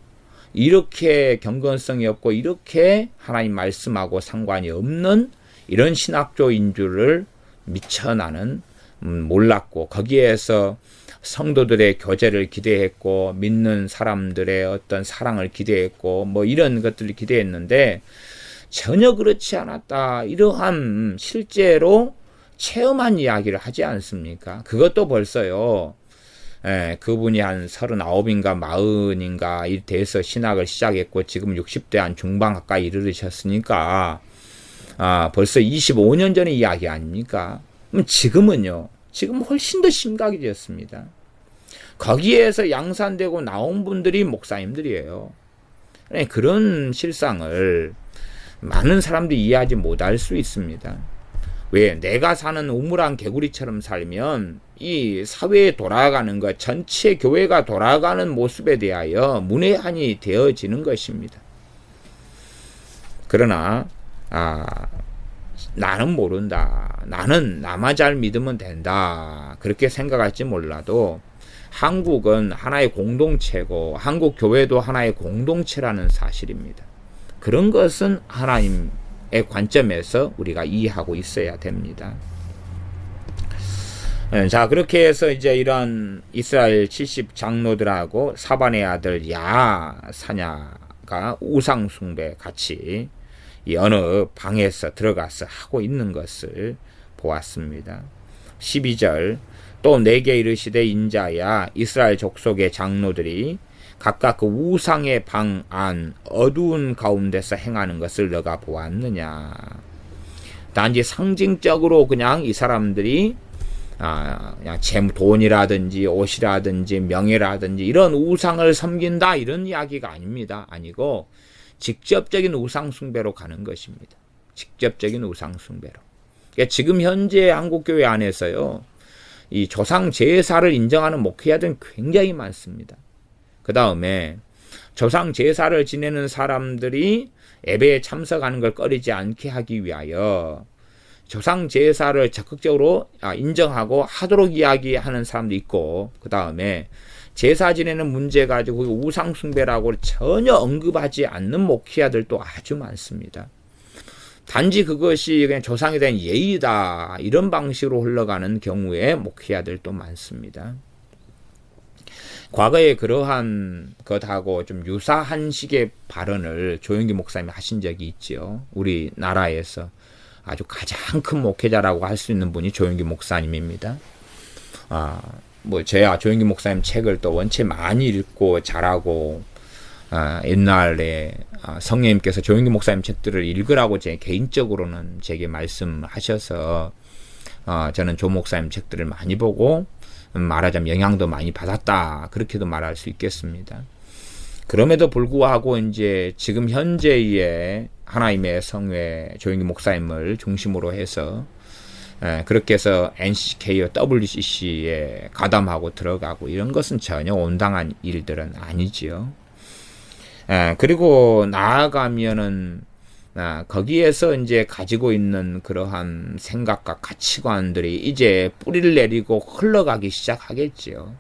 이렇게 경건성이 없고 이렇게 하나님 말씀하고 상관이 없는 이런 신학교인 줄을 미처 나는 몰랐고 거기에서 성도들의 교제를 기대했고 믿는 사람들의 어떤 사랑을 기대했고 뭐 이런 것들을 기대했는데 전혀 그렇지 않았다. 이러한 실제로 체험한 이야기를 하지 않습니까? 그것도 벌써요. 그분이 한 39인가 40인가 이 돼서 신학을 시작했고 지금 60대 한 중반 가까이 이르르셨으니까 벌써 25년 전의 이야기 아닙니까? 그럼 지금은요. 지금 훨씬 더 심각해졌습니다. 거기에서 양산되고 나온 분들이 목사님들이에요. 그런 실상을 많은 사람들이 이해하지 못할 수 있습니다. 왜? 내가 사는 우물안 개구리처럼 살면 이 사회에 돌아가는 것, 전체 교회가 돌아가는 모습에 대하여 문외한이 되어지는 것입니다. 그러나 나는 모른다. 나는 나만 잘 믿으면 된다. 그렇게 생각할지 몰라도 한국은 하나의 공동체고 한국 교회도 하나의 공동체라는 사실입니다. 그런 것은 하나님의 관점에서 우리가 이해하고 있어야 됩니다. 자, 그렇게 해서 이제 이런 이스라엘 70 장로들하고 사반의 아들 야사냐가 우상숭배 같이 이 어느 방에서 들어가서 하고 있는 것을 보았습니다. 12절 또 내게 이르시되 인자야 이스라엘 족속의 장로들이 각각 그 우상의 방 안 어두운 가운데서 행하는 것을 너가 보았느냐. 단지 상징적으로 그냥 이 사람들이 그냥 돈이라든지 옷이라든지 명예라든지 이런 우상을 섬긴다 이런 이야기가 아닙니다. 아니고 직접적인 우상 숭배로 가는 것입니다. 직접적인 우상 숭배로. 그러니까 지금 현재 한국교회 안에서요. 이 조상 제사를 인정하는 목회자들은 굉장히 많습니다. 그 다음에 조상 제사를 지내는 사람들이 예배에 참석하는 걸 꺼리지 않게 하기 위하여 조상 제사를 적극적으로 인정하고 하도록 이야기하는 사람도 있고, 그 다음에 제사 지내는 문제 가지고 우상 숭배라고 전혀 언급하지 않는 목회자들도 아주 많습니다. 단지 그것이 그냥 조상에 대한 예의다 이런 방식으로 흘러가는 경우에 목회자들도 많습니다. 과거에 그러한 것하고 좀 유사한 식의 발언을 조영기 목사님이 하신 적이 있죠. 우리나라에서 아주 가장 큰 목회자라고 할 수 있는 분이 조영기 목사님입니다. 제가 조영기 목사님 책을 또 원체 많이 읽고 잘하고, 옛날에 성령님께서 조영기 목사님 책들을 읽으라고 제 개인적으로는 제게 말씀하셔서, 저는 조 목사님 책들을 많이 보고, 말하자면 영향도 많이 받았다. 그렇게도 말할 수 있겠습니다. 그럼에도 불구하고 이제 지금 현재의 하나님의 성회 조영기 목사님을 중심으로 해서 그렇게 해서 NCK와 WCC에 가담하고 들어가고 이런 것은 전혀 온당한 일들은 아니지요. 그리고 나아가면은 거기에서 이제 가지고 있는 그러한 생각과 가치관들이 이제 뿌리를 내리고 흘러가기 시작하겠지요.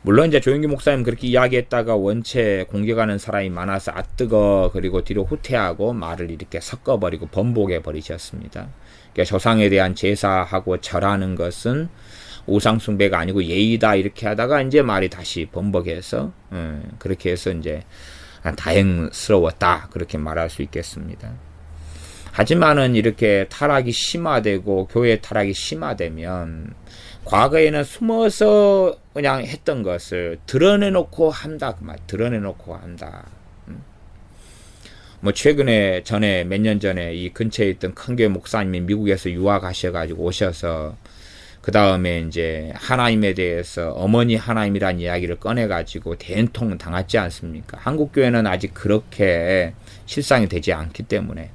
물론 이제 조영기 목사님 그렇게 이야기했다가 원체 공격하는 사람이 많아서 뜨거 그리고 뒤로 후퇴하고 말을 이렇게 섞어버리고 번복해 버리셨습니다. 그러니까 조상에 대한 제사하고 절하는 것은 우상숭배가 아니고 예의다 이렇게 하다가 이제 말이 다시 번복해서 그렇게 해서 이제 다행스러웠다 그렇게 말할 수 있겠습니다. 하지만은 이렇게 타락이 심화되고 교회 타락이 심화되면 과거에는 숨어서 그냥 했던 것을 드러내놓고 한다. 드러내놓고 한다. 최근에 몇 년 전에 이 근처에 있던 큰 교회 목사님이 미국에서 유학하셔가지고 오셔서 그 다음에 이제 하나님에 대해서 어머니 하나님이라는 이야기를 꺼내가지고 대행통 당하지 않습니까? 한국 교회는 아직 그렇게 실상이 되지 않기 때문에.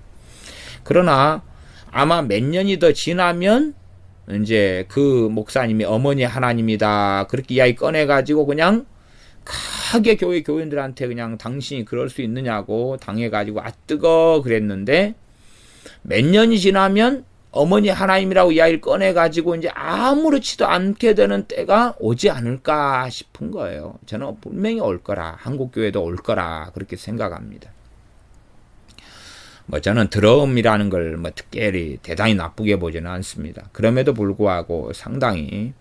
그러나 아마 몇 년이 더 지나면 이제 그 목사님이 어머니 하나님이다 그렇게 이야기 꺼내가지고 그냥 크게 교인들한테 그냥 당신이 그럴 수 있느냐고 당해가지고 뜨거 그랬는데 몇 년이 지나면 어머니 하나님이라고 이야기를 꺼내가지고 이제 아무렇지도 않게 되는 때가 오지 않을까 싶은 거예요. 저는 분명히 올 거라, 한국교회도 올 거라 그렇게 생각합니다. 저는 드럼이라는 걸 특별히 대단히 나쁘게 보지는 않습니다. 그럼에도 불구하고 상당히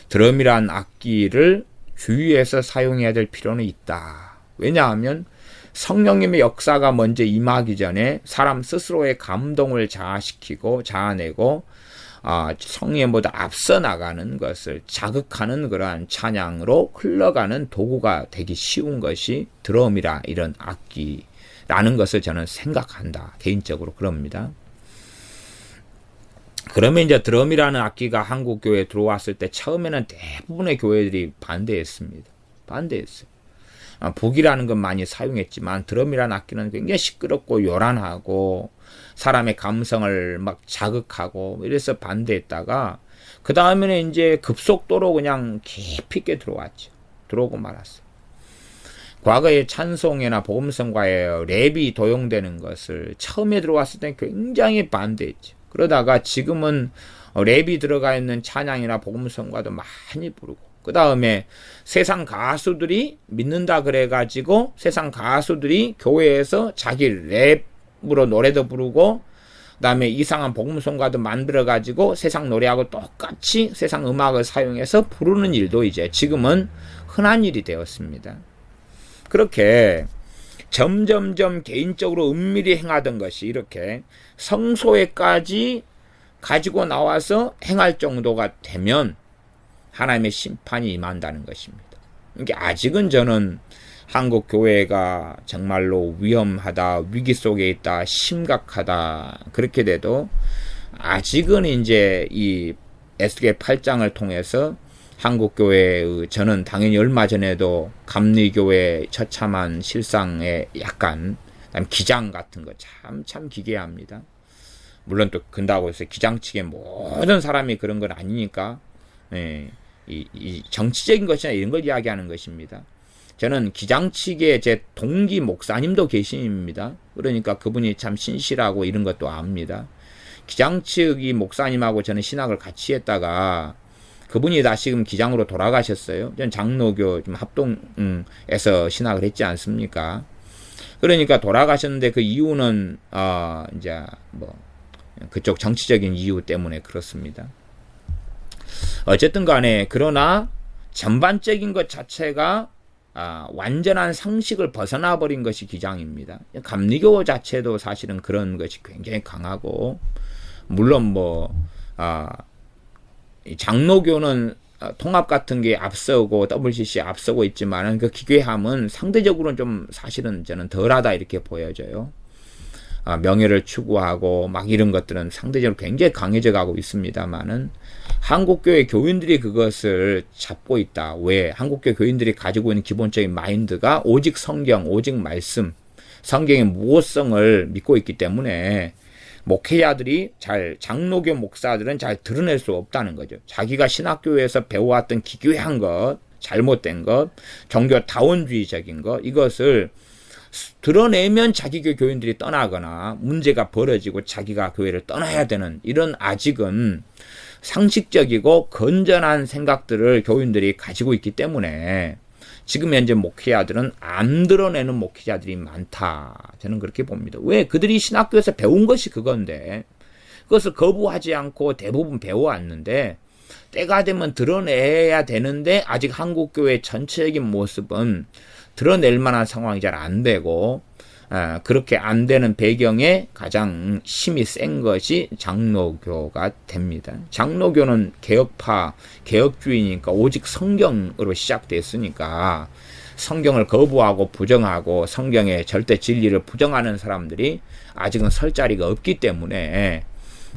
드럼이란 악기를 주의해서 사용해야 될 필요는 있다. 왜냐하면 성령님의 역사가 먼저 임하기 전에 사람 스스로의 감동을 자아내고 성예보다 앞서 나가는 것을 자극하는 그러한 찬양으로 흘러가는 도구가 되기 쉬운 것이 드럼이라 이런 악기라는 것을 저는 생각한다. 개인적으로 그럽니다. 그러면 이제 드럼이라는 악기가 한국 교회에 들어왔을 때 처음에는 대부분의 교회들이 반대했습니다. 반대했어요. 북이라는 건 많이 사용했지만 드럼이라는 악기는 굉장히 시끄럽고 요란하고 사람의 감성을 막 자극하고 이래서 반대했다가 그 다음에는 이제 급속도로 그냥 깊이 있게 들어왔죠. 들어오고 말았어요. 과거에 찬송이나 복음성가에 랩이 도용되는 것을 처음에 들어왔을 때 굉장히 반대했죠. 그러다가 지금은 랩이 들어가 있는 찬양이나 복음성가도 많이 부르고 그 다음에 세상 가수들이 믿는다 그래가지고 세상 가수들이 교회에서 자기 랩으로 노래도 부르고 그 다음에 이상한 복음성가도 만들어가지고 세상 노래하고 똑같이 세상 음악을 사용해서 부르는 일도 이제 지금은 흔한 일이 되었습니다. 그렇게 점점점 개인적으로 은밀히 행하던 것이 이렇게 성소에까지 가지고 나와서 행할 정도가 되면 하나님의 심판이 임한다는 것입니다. 이게 아직은 저는 한국 교회가 정말로 위험하다, 위기 속에 있다, 심각하다 그렇게 돼도 아직은 이제 이 에스겔 8장을 통해서 한국 교회의 저는 당연히 얼마 전에도 감리교회 처참한 실상에 약간 기장 같은 거 참 기괴합니다. 물론 또 근다고 해서 기장 측의 모든 사람이 그런 건 아니니까 이 정치적인 것이나 이런 걸 이야기하는 것입니다. 저는 기장 측의 제 동기 목사님도 계십니다. 그러니까 그분이 참 신실하고 이런 것도 압니다. 기장 측이 목사님하고 저는 신학을 같이 했다가 그분이 다시금 기장으로 돌아가셨어요. 전 장로교 좀 합동에서 신학을 했지 않습니까? 그러니까 돌아가셨는데 그 이유는 이제 뭐 그쪽 정치적인 이유 때문에 그렇습니다. 어쨌든 간에 그러나 전반적인 것 자체가 완전한 상식을 벗어나 버린 것이 기장입니다. 감리교 자체도 사실은 그런 것이 굉장히 강하고 물론 뭐 장로교는 통합 같은 게 앞서고 WCC 앞서고 있지만 그 기괴함은 상대적으로는 좀 사실은 저는 덜하다 이렇게 보여져요. 명예를 추구하고 막 이런 것들은 상대적으로 굉장히 강해져 가고 있습니다만은 한국교회 교인들이 그것을 잡고 있다. 왜? 한국교회 교인들이 가지고 있는 기본적인 마인드가 오직 성경, 오직 말씀, 성경의 무호성을 믿고 있기 때문에 목회자들이 장로교 목사들은 잘 드러낼 수 없다는 거죠. 자기가 신학교에서 배워왔던 기괴한 것, 잘못된 것, 종교 다원주의적인 것, 이것을 드러내면 자기 교인들이 떠나거나 문제가 벌어지고 자기가 교회를 떠나야 되는 이런 아직은 상식적이고 건전한 생각들을 교인들이 가지고 있기 때문에 지금 현재 목회자들은 안 드러내는 목회자들이 많다. 저는 그렇게 봅니다. 왜? 그들이 신학교에서 배운 것이 그건데 그것을 거부하지 않고 대부분 배워왔는데 때가 되면 드러내야 되는데 아직 한국교회 전체적인 모습은 드러낼 만한 상황이 잘 안 되고 그렇게 안 되는 배경에 가장 힘이 센 것이 장로교가 됩니다. 장로교는 개혁파, 개혁주의니까 오직 성경으로 시작됐으니까 성경을 거부하고 부정하고 성경의 절대 진리를 부정하는 사람들이 아직은 설 자리가 없기 때문에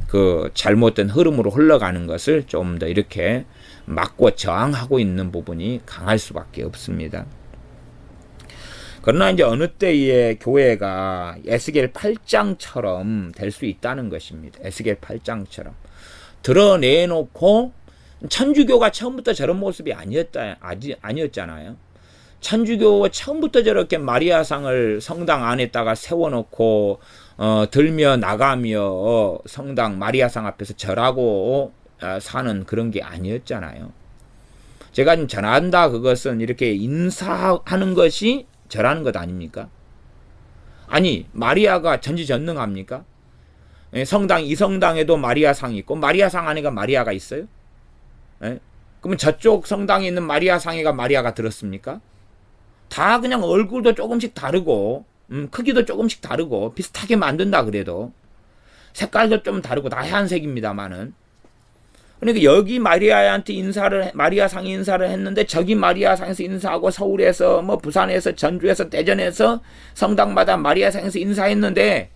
그 잘못된 흐름으로 흘러가는 것을 좀 더 이렇게 막고 저항하고 있는 부분이 강할 수밖에 없습니다. 그러나 이제 어느 때에 교회가 에스겔 8장처럼 될 수 있다는 것입니다. 에스겔 8장처럼 드러내놓고 천주교가 처음부터 저런 모습이 아니었잖아요. 천주교 처음부터 저렇게 마리아상을 성당 안에다가 세워놓고 들며 나가며 성당 마리아상 앞에서 절하고 사는 그런 게 아니었잖아요. 제가 지금 전한다 그것은 이렇게 인사하는 것이 절하는 것 아닙니까? 아니 마리아가 전지전능합니까? 성당 이 성당에도 마리아상이 있고 마리아상 안에가 마리아가 있어요? 그러면 저쪽 성당에 있는 마리아상에가 마리아가 들었습니까? 다 그냥 얼굴도 조금씩 다르고 크기도 조금씩 다르고 비슷하게 만든다 그래도 색깔도 좀 다르고 다 하얀색입니다만은 그러니까 여기 마리아한테 마리아상이 인사를 했는데 저기 마리아상에서 인사하고 서울에서 뭐 부산에서 전주에서 대전에서 성당마다 마리아상에서 인사했는데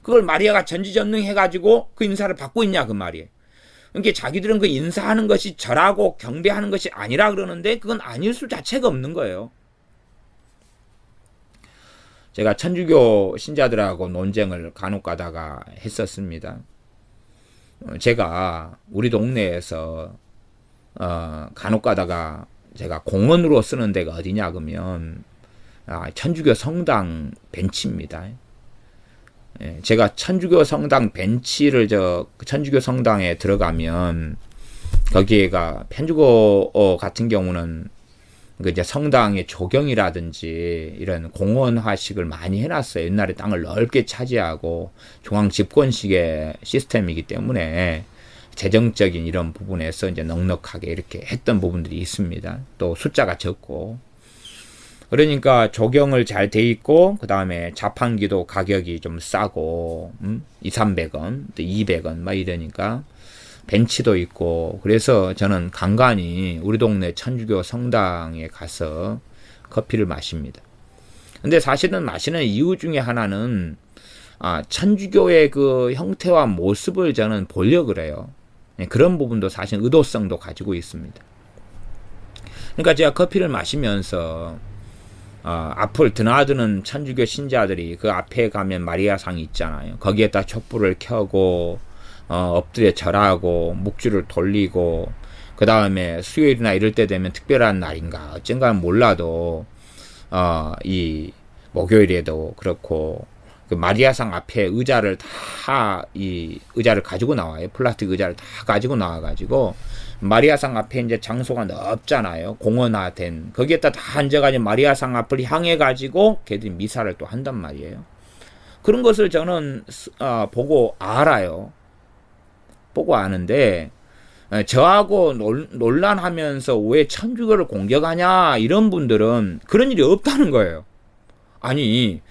그걸 마리아가 전지전능해가지고 그 인사를 받고 있냐 그 말이에요. 그러니까 자기들은 그 인사하는 것이 절하고 경배하는 것이 아니라 그러는데 그건 아닐 수 자체가 없는 거예요. 제가 천주교 신자들하고 논쟁을 간혹 가다가 했었습니다. 제가 우리 동네에서 간혹 가다가 제가 공원으로 쓰는 데가 어디냐 그러면 천주교 성당 벤치입니다. 제가 천주교 성당 벤치를 천주교 성당에 들어가면 거기에가 편주교 같은 경우는 그 이제 성당의 조경이라든지 이런 공원화식을 많이 해놨어요. 옛날에 땅을 넓게 차지하고 중앙 집권식의 시스템이기 때문에 재정적인 이런 부분에서 이제 넉넉하게 이렇게 했던 부분들이 있습니다. 또 숫자가 적고. 그러니까 조경을 잘 돼 있고, 그 다음에 자판기도 가격이 좀 싸고, 200~300원, 또 200원, 막 이러니까, 벤치도 있고, 그래서 저는 간간히 우리 동네 천주교 성당에 가서 커피를 마십니다. 근데 사실은 마시는 이유 중에 하나는, 천주교의 그 형태와 모습을 저는 보려고 그래요. 그런 부분도 사실 의도성도 가지고 있습니다. 그러니까 제가 커피를 마시면서, 앞을 드나드는 천주교 신자들이 그 앞에 가면 마리아상이 있잖아요. 거기에다 촛불을 켜고, 엎드려 절하고, 묵주를 돌리고, 그 다음에 수요일이나 이럴 때 되면 특별한 날인가, 어쩐가는 몰라도, 이 목요일에도 그렇고, 그 마리아상 앞에 의자를 의자를 가지고 나와요. 플라스틱 의자를 다 가지고 나와가지고, 마리아상 앞에 이제 장소가 넓잖아요. 공원화된. 거기에다 다 앉아가지고 마리아상 앞을 향해가지고 걔들이 미사를 또 한단 말이에요. 그런 것을 저는, 보고 알아요. 보고 아는데, 저하고 논란하면서 왜 천주교를 공격하냐, 이런 분들은 그런 일이 없다는 거예요. 아니,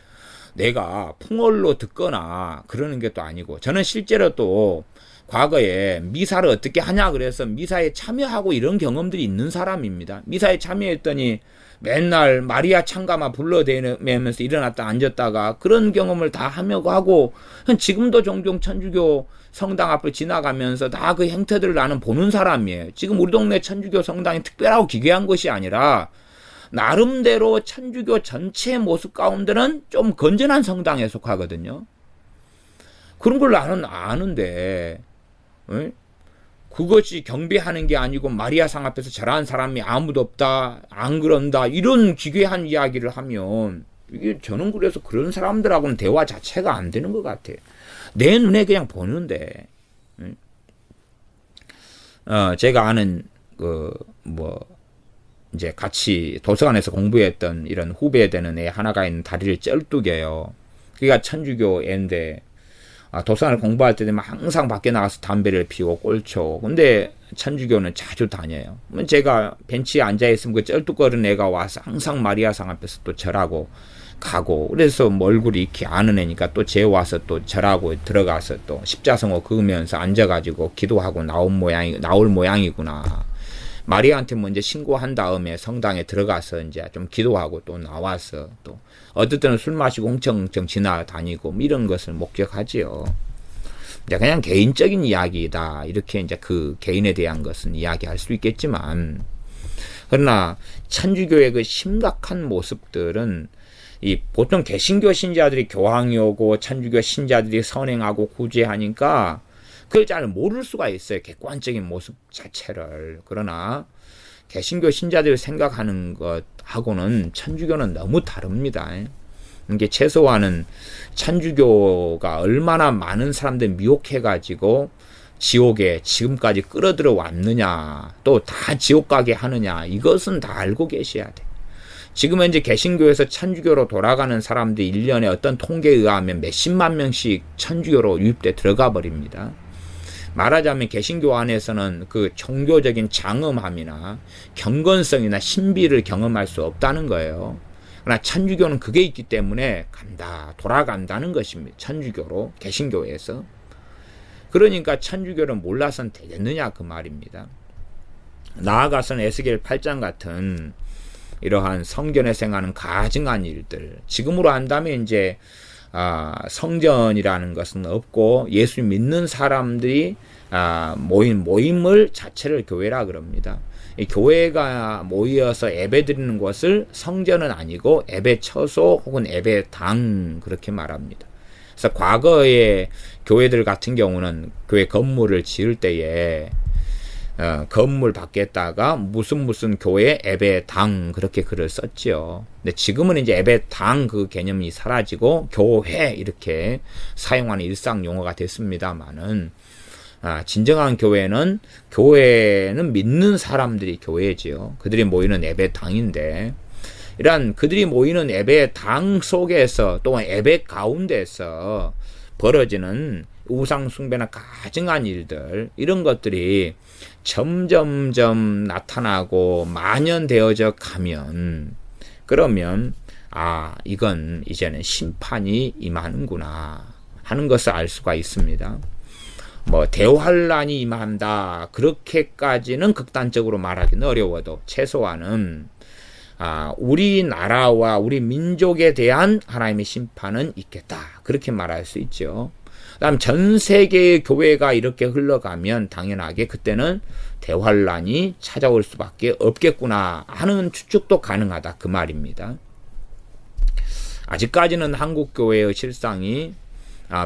내가 풍월로 듣거나 그러는 게 또 아니고, 저는 실제로 또 과거에 미사를 어떻게 하냐 그래서 미사에 참여하고 이런 경험들이 있는 사람입니다. 미사에 참여했더니 맨날 마리아 찬가만 불러대면서 일어났다 앉았다가 그런 경험을 다 하고 지금도 종종 천주교 성당 앞을 지나가면서 다 그 행태들을 나는 보는 사람이에요. 지금 우리 동네 천주교 성당이 특별하고 기괴한 것이 아니라 나름대로 천주교 전체의 모습 가운데는 좀 건전한 성당에 속하거든요. 그런 걸 나는 아는데 그것이 경배하는 게 아니고 마리아상 앞에서 절하는 사람이 아무도 없다, 안 그런다, 이런 기괴한 이야기를 하면 이게 저는 그래서 그런 사람들하고는 대화 자체가 안 되는 것 같아요. 내 눈에 그냥 보는데 제가 아는 이제 같이 도서관에서 공부했던 이런 후배 되는 애 하나가 있는 다리를 쩔뚝여요. 그가 천주교 애인데 도서관을 공부할 때 되면 항상 밖에 나가서 담배를 피우고 꼴초. 근데 천주교는 자주 다녀요. 제가 벤치에 앉아있으면 그 쩔뚝거리는 애가 와서 항상 마리아상 앞에서 또 절하고 가고, 그래서 얼굴이 익히 아는 애니까 또 쟤 와서 또 절하고 들어가서 또 십자성어 그으면서 앉아가지고 기도하고 나올 모양이구나. 마리아한테 먼저 신고한 다음에 성당에 들어가서 이제 좀 기도하고 또 나와서 또 어떨 때는 술 마시고 웅청웅청 지나다니고 이런 것을 목격하지요. 이제 그냥 개인적인 이야기다, 이렇게 이제 그 개인에 대한 것은 이야기할 수 있겠지만, 그러나 천주교의 그 심각한 모습들은 보통 개신교 신자들이 교황이 오고 천주교 신자들이 선행하고 구제하니까 그걸 잘 모를 수가 있어요. 객관적인 모습 자체를. 그러나 개신교 신자들이 생각하는 것하고는 천주교는 너무 다릅니다. 이게 최소한은 천주교가 얼마나 많은 사람들 미혹해가지고 지옥에 지금까지 끌어들여 왔느냐, 또 다 지옥 가게 하느냐, 이것은 다 알고 계셔야 돼. 지금 현재 개신교에서 천주교로 돌아가는 사람들이 1년에 어떤 통계에 의하면 몇십만 명씩 천주교로 유입돼 들어가 버립니다. 말하자면 개신교 안에서는 그 종교적인 장엄함이나 경건성이나 신비를 경험할 수 없다는 거예요. 그러나 천주교는 그게 있기 때문에 돌아간다는 것입니다. 천주교로, 개신교에서. 그러니까 천주교를 몰라서는 되겠느냐 그 말입니다. 나아가서는 에스겔 8장 같은 이러한 성전에서 행하는 가증한 일들, 지금으로 한다면 이제 성전이라는 것은 없고 예수 믿는 사람들이 모임을 자체를 교회라 그럽니다. 이 교회가 모여서 예배드리는 것을 성전은 아니고 예배처소 혹은 예배당 그렇게 말합니다. 그래서 과거의 교회들 같은 경우는 교회 건물을 지을 때에 건물 밖에다가 무슨 교회 예배당 그렇게 글을 썼지요. 근데 지금은 이제 예배당 그 개념이 사라지고 교회 이렇게 사용하는 일상 용어가 됐습니다만은 진정한 교회는 믿는 사람들이 교회지요. 그들이 모이는 예배당인데 이런 그들이 모이는 예배당 속에서 또는 예배 가운데서 벌어지는 우상 숭배나 가증한 일들 이런 것들이 점점점 나타나고 만연되어져 가면 그러면 이건 이제는 심판이 임하는구나 하는 것을 알 수가 있습니다. 대환란이 임한다 그렇게까지는 극단적으로 말하기는 어려워도 최소한은 우리나라와 우리 민족에 대한 하나님의 심판은 있겠다 그렇게 말할 수 있죠. 그다음 전 세계의 교회가 이렇게 흘러가면 당연하게 그때는 대환란이 찾아올 수밖에 없겠구나 하는 추측도 가능하다 그 말입니다. 아직까지는 한국 교회의 실상이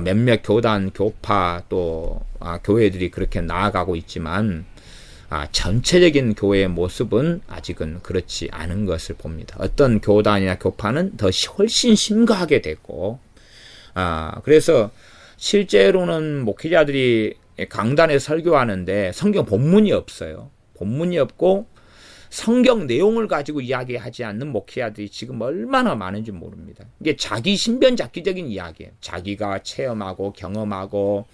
몇몇 교단, 교파 또 교회들이 그렇게 나아가고 있지만 전체적인 교회의 모습은 아직은 그렇지 않은 것을 봅니다. 어떤 교단이나 교파는 훨씬 심각하게 됐고 그래서 실제로는 목회자들이 강단에 설교하는데 성경 본문이 없어요. 본문이 없고 성경 내용을 가지고 이야기하지 않는 목회자들이 지금 얼마나 많은지 모릅니다. 이게 자기 신변잡기적인 이야기예요. 자기가 체험하고 경험하고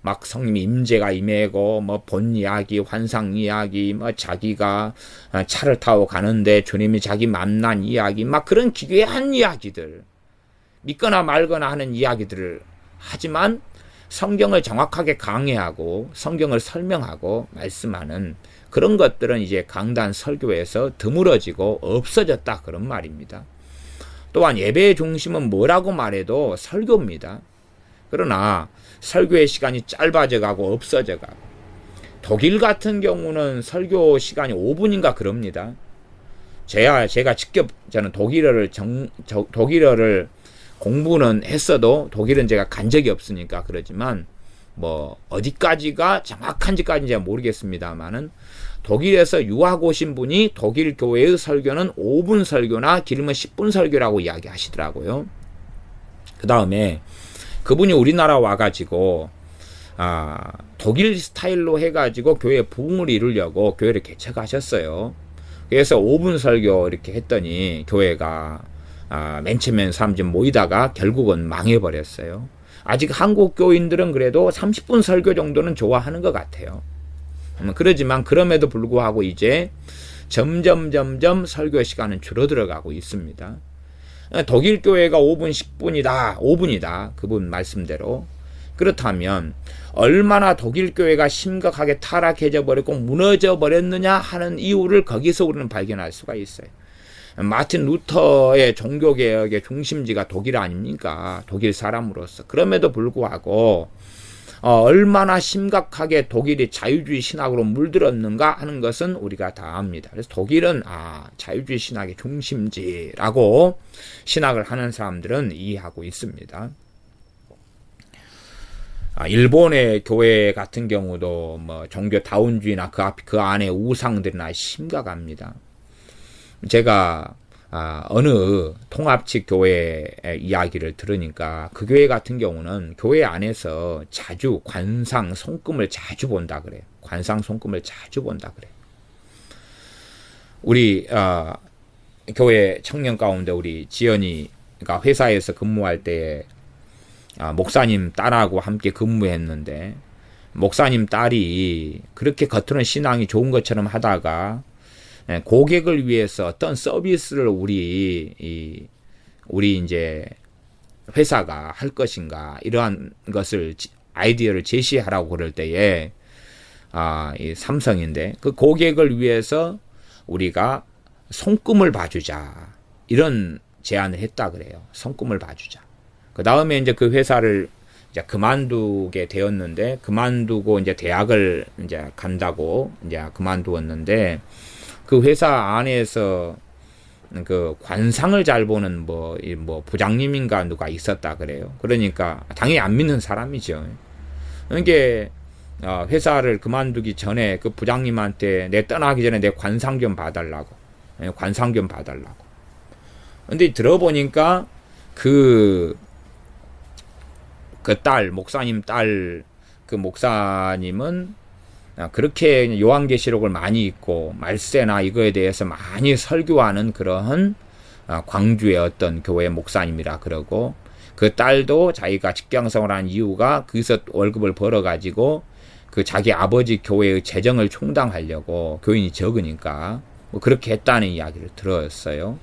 막 성님이 임재가 임하고 본 이야기, 환상 이야기, 자기가 차를 타고 가는데 주님이 자기 만난 이야기, 그런 기괴한 이야기들, 믿거나 말거나 하는 이야기들을 하지만 성경을 정확하게 강해하고 성경을 설명하고 말씀하는 그런 것들은 이제 강단 설교에서 드물어지고 없어졌다 그런 말입니다. 또한 예배의 중심은 뭐라고 말해도 설교입니다. 그러나 설교의 시간이 짧아져 가고 없어져 가고 독일 같은 경우는 설교 시간이 5분인가 그럽니다. 제가 직접 저는 독일어를 공부는 했어도 독일은 제가 간 적이 없으니까 그러지만 어디까지가 정확한지까지는 제가 모르겠습니다만은 독일에서 유학 오신 분이 독일 교회의 설교는 5분 설교나 길면 10분 설교라고 이야기하시더라고요. 그 다음에 그분이 우리나라 와가지고 독일 스타일로 해가지고 교회 부흥을 이루려고 교회를 개척하셨어요. 그래서 5분 설교 이렇게 했더니 교회가 맨 처음엔 사람들 모이다가 결국은 망해버렸어요. 아직 한국 교인들은 그래도 30분 설교 정도는 좋아하는 것 같아요. 그러지만 그럼에도 불구하고 이제 점점 설교 시간은 줄어들어가고 있습니다. 독일 교회가 5분이다. 그분 말씀대로. 그렇다면 얼마나 독일 교회가 심각하게 타락해져 버렸고 무너져 버렸느냐 하는 이유를 거기서 우리는 발견할 수가 있어요. 마틴 루터의 종교개혁의 중심지가 독일 아닙니까? 독일 사람으로서. 그럼에도 불구하고 얼마나 심각하게 독일이 자유주의 신학으로 물들었는가 하는 것은 우리가 다 압니다. 그래서 독일은 자유주의 신학의 중심지라고 신학을 하는 사람들은 이해하고 있습니다. 일본의 교회 같은 경우도 종교 다운주의나 그 안에 우상들이나 심각합니다. 제가 어느 통합식 교회 이야기를 들으니까 그 교회 같은 경우는 교회 안에서 자주 관상 손금을 자주 본다 그래요. 관상 손금을 자주 본다 그래요. 우리 교회 청년 가운데 우리 지연이가 회사에서 근무할 때 목사님 딸하고 함께 근무했는데 목사님 딸이 그렇게 겉으로는 신앙이 좋은 것처럼 하다가 고객을 위해서 어떤 서비스를 우리 이제 회사가 할 것인가 이러한 것을 아이디어를 제시하라고 그럴 때에 이 삼성인데 그 고객을 위해서 우리가 손금을 봐주자 이런 제안을 했다 그래요. 손금을 봐주자. 그 다음에 이제 그 회사를 이제 그만두게 되었는데 그만두고 이제 대학을 이제 간다고 이제 그만두었는데 그 회사 안에서 그 관상을 잘 보는 뭐 부장님인가 누가 있었다 그래요. 그러니까 당연히 안 믿는 사람이죠. 그러니까 회사를 그만두기 전에 그 부장님한테 내 떠나기 전에 내 관상 좀 봐달라고. 관상 좀 봐달라고. 근데 들어보니까 그 딸, 목사님 딸, 그 목사님은 그렇게 요한계시록을 많이 읽고 말세나 이거에 대해서 많이 설교하는 그러한 광주의 어떤 교회 목사님이라 그러고 그 딸도 자기가 직장생활 한 이유가 거기서 월급을 벌어가지고 그 자기 아버지 교회의 재정을 충당하려고 교인이 적으니까 뭐 그렇게 했다는 이야기를 들었어요.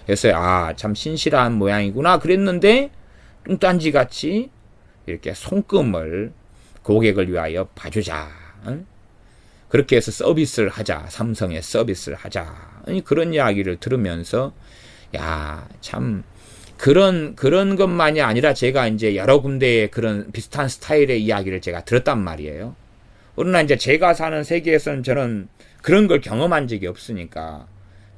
그래서 참 신실한 모양이구나 그랬는데 뚱딴지같이 이렇게 손금을 고객을 위하여 봐주자. 응? 그렇게 해서 서비스를 하자. 삼성에 서비스를 하자. 그런 이야기를 들으면서 참 그런 것만이 아니라 제가 이제 여러 군데의 그런 비슷한 스타일의 이야기를 제가 들었단 말이에요. 그러나 이제 제가 사는 세계에서는 저는 그런 걸 경험한 적이 없으니까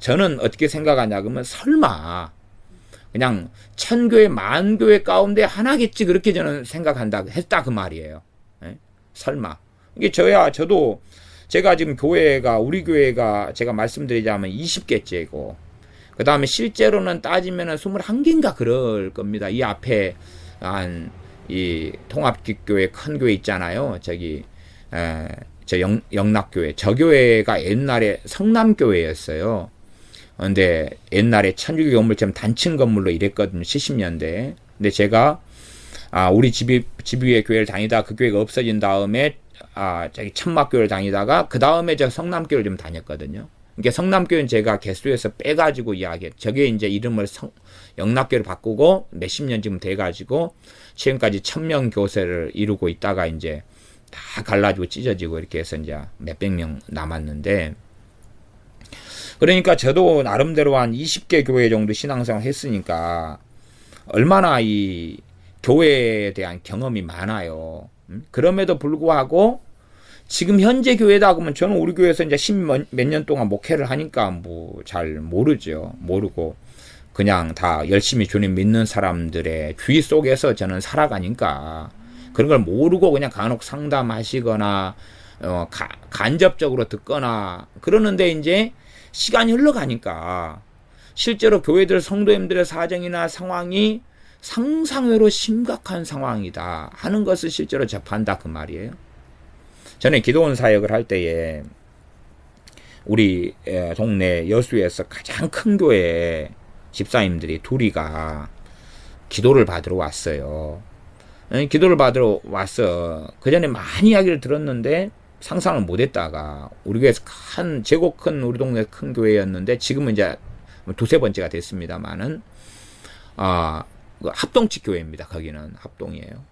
저는 어떻게 생각하냐 그러면 설마 그냥 1000교회 10,000교회 가운데 하나겠지 그렇게 저는 했다 그 말이에요. 네? 설마 이게 저도 제가 지금 우리 교회가 제가 말씀드리자면 20개째고 그 다음에 실제로는 따지면은 21개인가 그럴 겁니다. 이 앞에 이 통합기교회 큰 교회 있잖아요. 저 영락교회. 저 교회가 옛날에 성남교회였어요. 근데 옛날에 천주교 건물처럼 단층 건물로 이랬거든요. 70년대. 근데 제가 우리 집 위에 교회를 다니다 그 교회가 없어진 다음에 저기 천막교회를 다니다가 그 다음에 저 성남교회를 좀 다녔거든요. 그러니까 성남교회는 제가 개수에서 빼가지고 저게 이제 이름을 영락교회를 바꾸고 몇십 년 지금 돼가지고 지금까지 1000명 교세를 이루고 있다가 이제 다 갈라지고 찢어지고 이렇게 해서 이제 몇백 명 남았는데 그러니까 저도 나름대로 한 20개 교회 정도 신앙생활 했으니까 얼마나 이 교회에 대한 경험이 많아요. 그럼에도 불구하고 지금 현재 교회다 그러면 저는 우리 교회에서 이제 10몇 년 동안 목회를 하니까 뭐 잘 모르죠. 모르고 그냥 다 열심히 주님 믿는 사람들의 주의 속에서 저는 살아가니까 그런 걸 모르고 그냥 간혹 상담하시거나 간접적으로 듣거나 그러는데 이제 시간이 흘러가니까 실제로 교회들 성도님들의 사정이나 상황이 상상외로 심각한 상황이다 하는 것을 실제로 접한다 그 말이에요. 전에 기도원 사역을 할 때에 우리 동네 여수에서 가장 큰 교회 집사님들이 둘이가 기도를 받으러 왔어요. 기도를 받으러 와서 그 전에 많이 이야기를 들었는데 상상을 못했다가 우리 교회에서 제고 큰 우리 동네 큰 교회였는데 지금은 이제 두세 번째가 됐습니다만은 합동식 교회입니다. 거기는 합동이에요.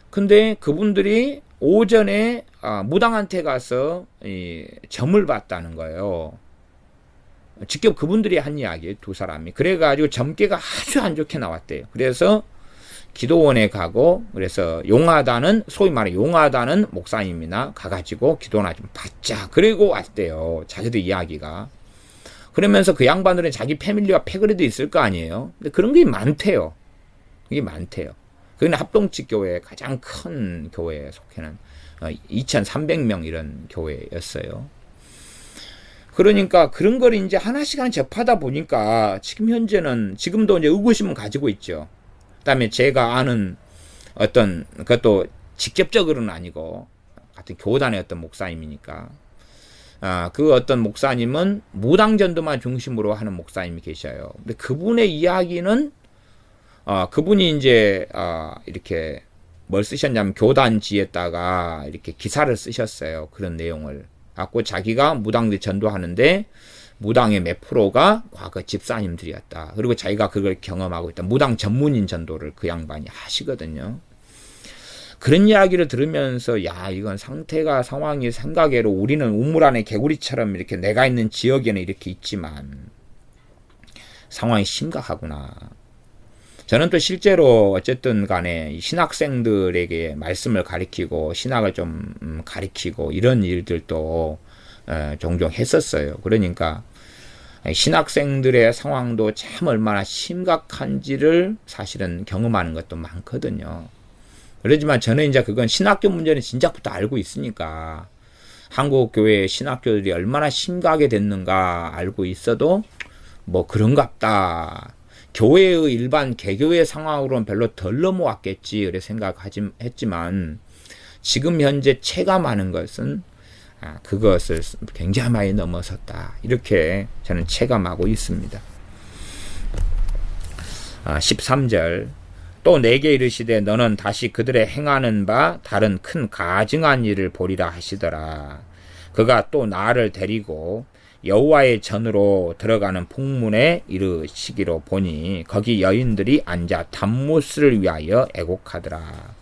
근데 그분들이 오전에 무당한테 가서 점을 봤다는 거예요. 직접 그분들이 한 이야기예요. 두 사람이. 그래가지고 점괘가 아주 안 좋게 나왔대요. 그래서 기도원에 가고 그래서 소위 말해 용하다는 목사님이나 가가지고 기도나 좀 받자. 그리고 왔대요. 자기들 이야기가. 그러면서 그 양반들은 자기 패밀리와 패거리도 있을 거 아니에요. 근데 그런 게 많대요. 그게 많대요. 그건 합동식 교회의 가장 큰 교회에 속해는 2,300명 이런 교회였어요. 그러니까 그런 걸 이제 하나씩 접하다 보니까 지금도 이제 의구심은 가지고 있죠. 그다음에 제가 아는 그것도 직접적으로는 아니고 같은 교단의 어떤 목사님이니까 그 어떤 목사님은 무당전도만 중심으로 하는 목사님이 계셔요. 근데 그분의 이야기는 그분이 이제 이렇게 뭘 쓰셨냐면 교단지에다가 이렇게 기사를 쓰셨어요. 그런 내용을 갖고 자기가 무당들 전도하는데 무당의 몇 프로가 과거 집사님들이었다. 그리고 자기가 그걸 경험하고 있다. 무당 전문인 전도를 그 양반이 하시거든요. 그런 이야기를 들으면서 야 이건 상황이 생각외로 우리는 우물 안에 개구리처럼 이렇게 내가 있는 지역에는 이렇게 있지만 상황이 심각하구나. 저는 또 실제로 어쨌든 간에 신학생들에게 말씀을 가르치고 신학을 좀 가르치고 이런 일들도 종종 했었어요. 그러니까 신학생들의 상황도 참 얼마나 심각한지를 사실은 경험하는 것도 많거든요. 그렇지만 저는 이제 그건 신학교 문제는 진작부터 알고 있으니까 한국 교회의 신학교들이 얼마나 심각하게 됐는가 알고 있어도 뭐 그런갑다. 교회의 일반 개교의 상황으로는 별로 덜 넘어왔겠지 그래 생각했지만 지금 현재 체감하는 것은 그것을 굉장히 많이 넘어섰다. 이렇게 저는 체감하고 있습니다. 13절 또 내게 이르시되 너는 다시 그들의 행하는 바 다른 큰 가증한 일을 보리라 하시더라. 그가 또 나를 데리고 여호와의 전으로 들어가는 북문에 이르시기로 보니 거기 여인들이 앉아 담무스를 위하여 애곡하더라.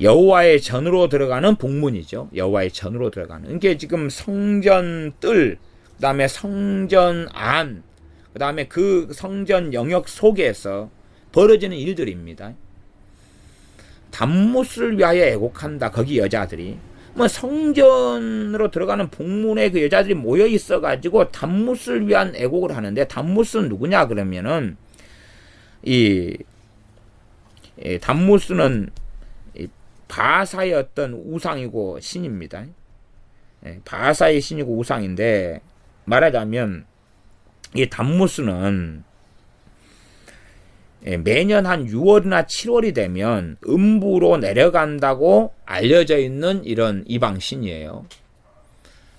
여호와의 전으로 들어가는 북문이죠. 여호와의 전으로 들어가는. 이게 지금 성전 뜰, 그 다음에 성전 안, 그 다음에 그 성전 영역 속에서 벌어지는 일들입니다. 담무스를 위하여 애곡한다. 거기 여자들이. 뭐 성전으로 들어가는 북문에 그 여자들이 모여 있어가지고 담무스를 위한 애곡을 하는데 담무스는 누구냐 그러면은 이 담무스는 바사의 어떤 우상이고 신입니다. 바사의 신이고 우상인데 말하자면 이 담무스는 매년 한 6월이나 7월이 되면 음부로 내려간다고 알려져 있는 이런 이방신이에요.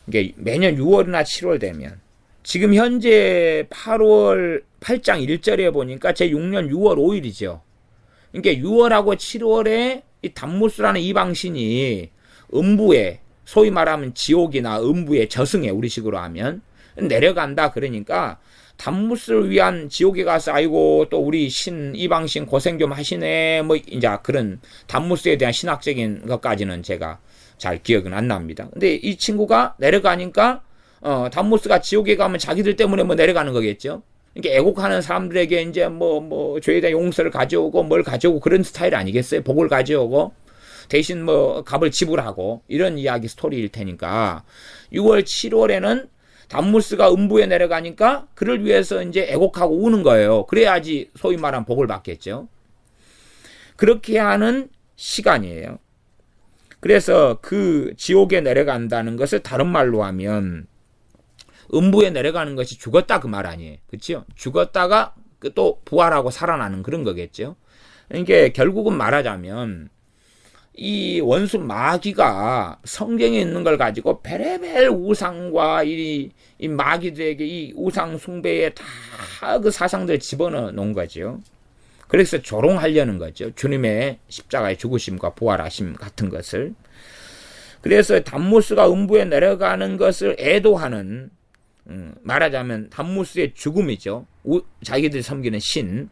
이게 매년 6월이나 7월 되면 지금 현재 8월 8장 1절에 보니까 제6년 6월 5일이죠. 그러니까 6월하고 7월에 이 담무스라는 이방신이 음부에 소위 말하면 지옥이나 음부에 저승에 우리식으로 하면 내려간다. 그러니까 담무스를 위한 지옥에 가서 아이고 또 우리 신 이방신 고생 좀 하시네 뭐 이제 그런 담무스에 대한 신학적인 것까지는 제가 잘 기억은 안 납니다. 근데 이 친구가 내려가니까 담무스가 지옥에 가면 자기들 때문에 뭐 내려가는 거겠죠. 이렇게 애곡하는 사람들에게 이제 뭐 죄에 대한 용서를 가져오고 뭘 가져오고 그런 스타일 아니겠어요? 복을 가져오고 대신 뭐 값을 지불하고 이런 이야기 스토리일 테니까 6월 7월에는 담무스가 음부에 내려가니까 그를 위해서 이제 애곡하고 우는 거예요. 그래야지 소위 말하는 복을 받겠죠. 그렇게 하는 시간이에요. 그래서 그 지옥에 내려간다는 것을 다른 말로 하면 음부에 내려가는 것이 죽었다 그 말 아니에요. 그렇죠? 죽었다가 또 부활하고 살아나는 그런 거겠죠. 그러니까 결국은 말하자면 이 원수 마귀가 성경에 있는 걸 가지고 베레벨 우상과 이 마귀들에게 이 우상 숭배에 다 그 사상들 집어넣어 놓은 거죠. 그래서 조롱하려는 거죠. 주님의 십자가의 죽으심과 부활하심 같은 것을. 그래서 담무스가 음부에 내려가는 것을 애도하는 말하자면 담무스의 죽음이죠. 자기들이 섬기는 신.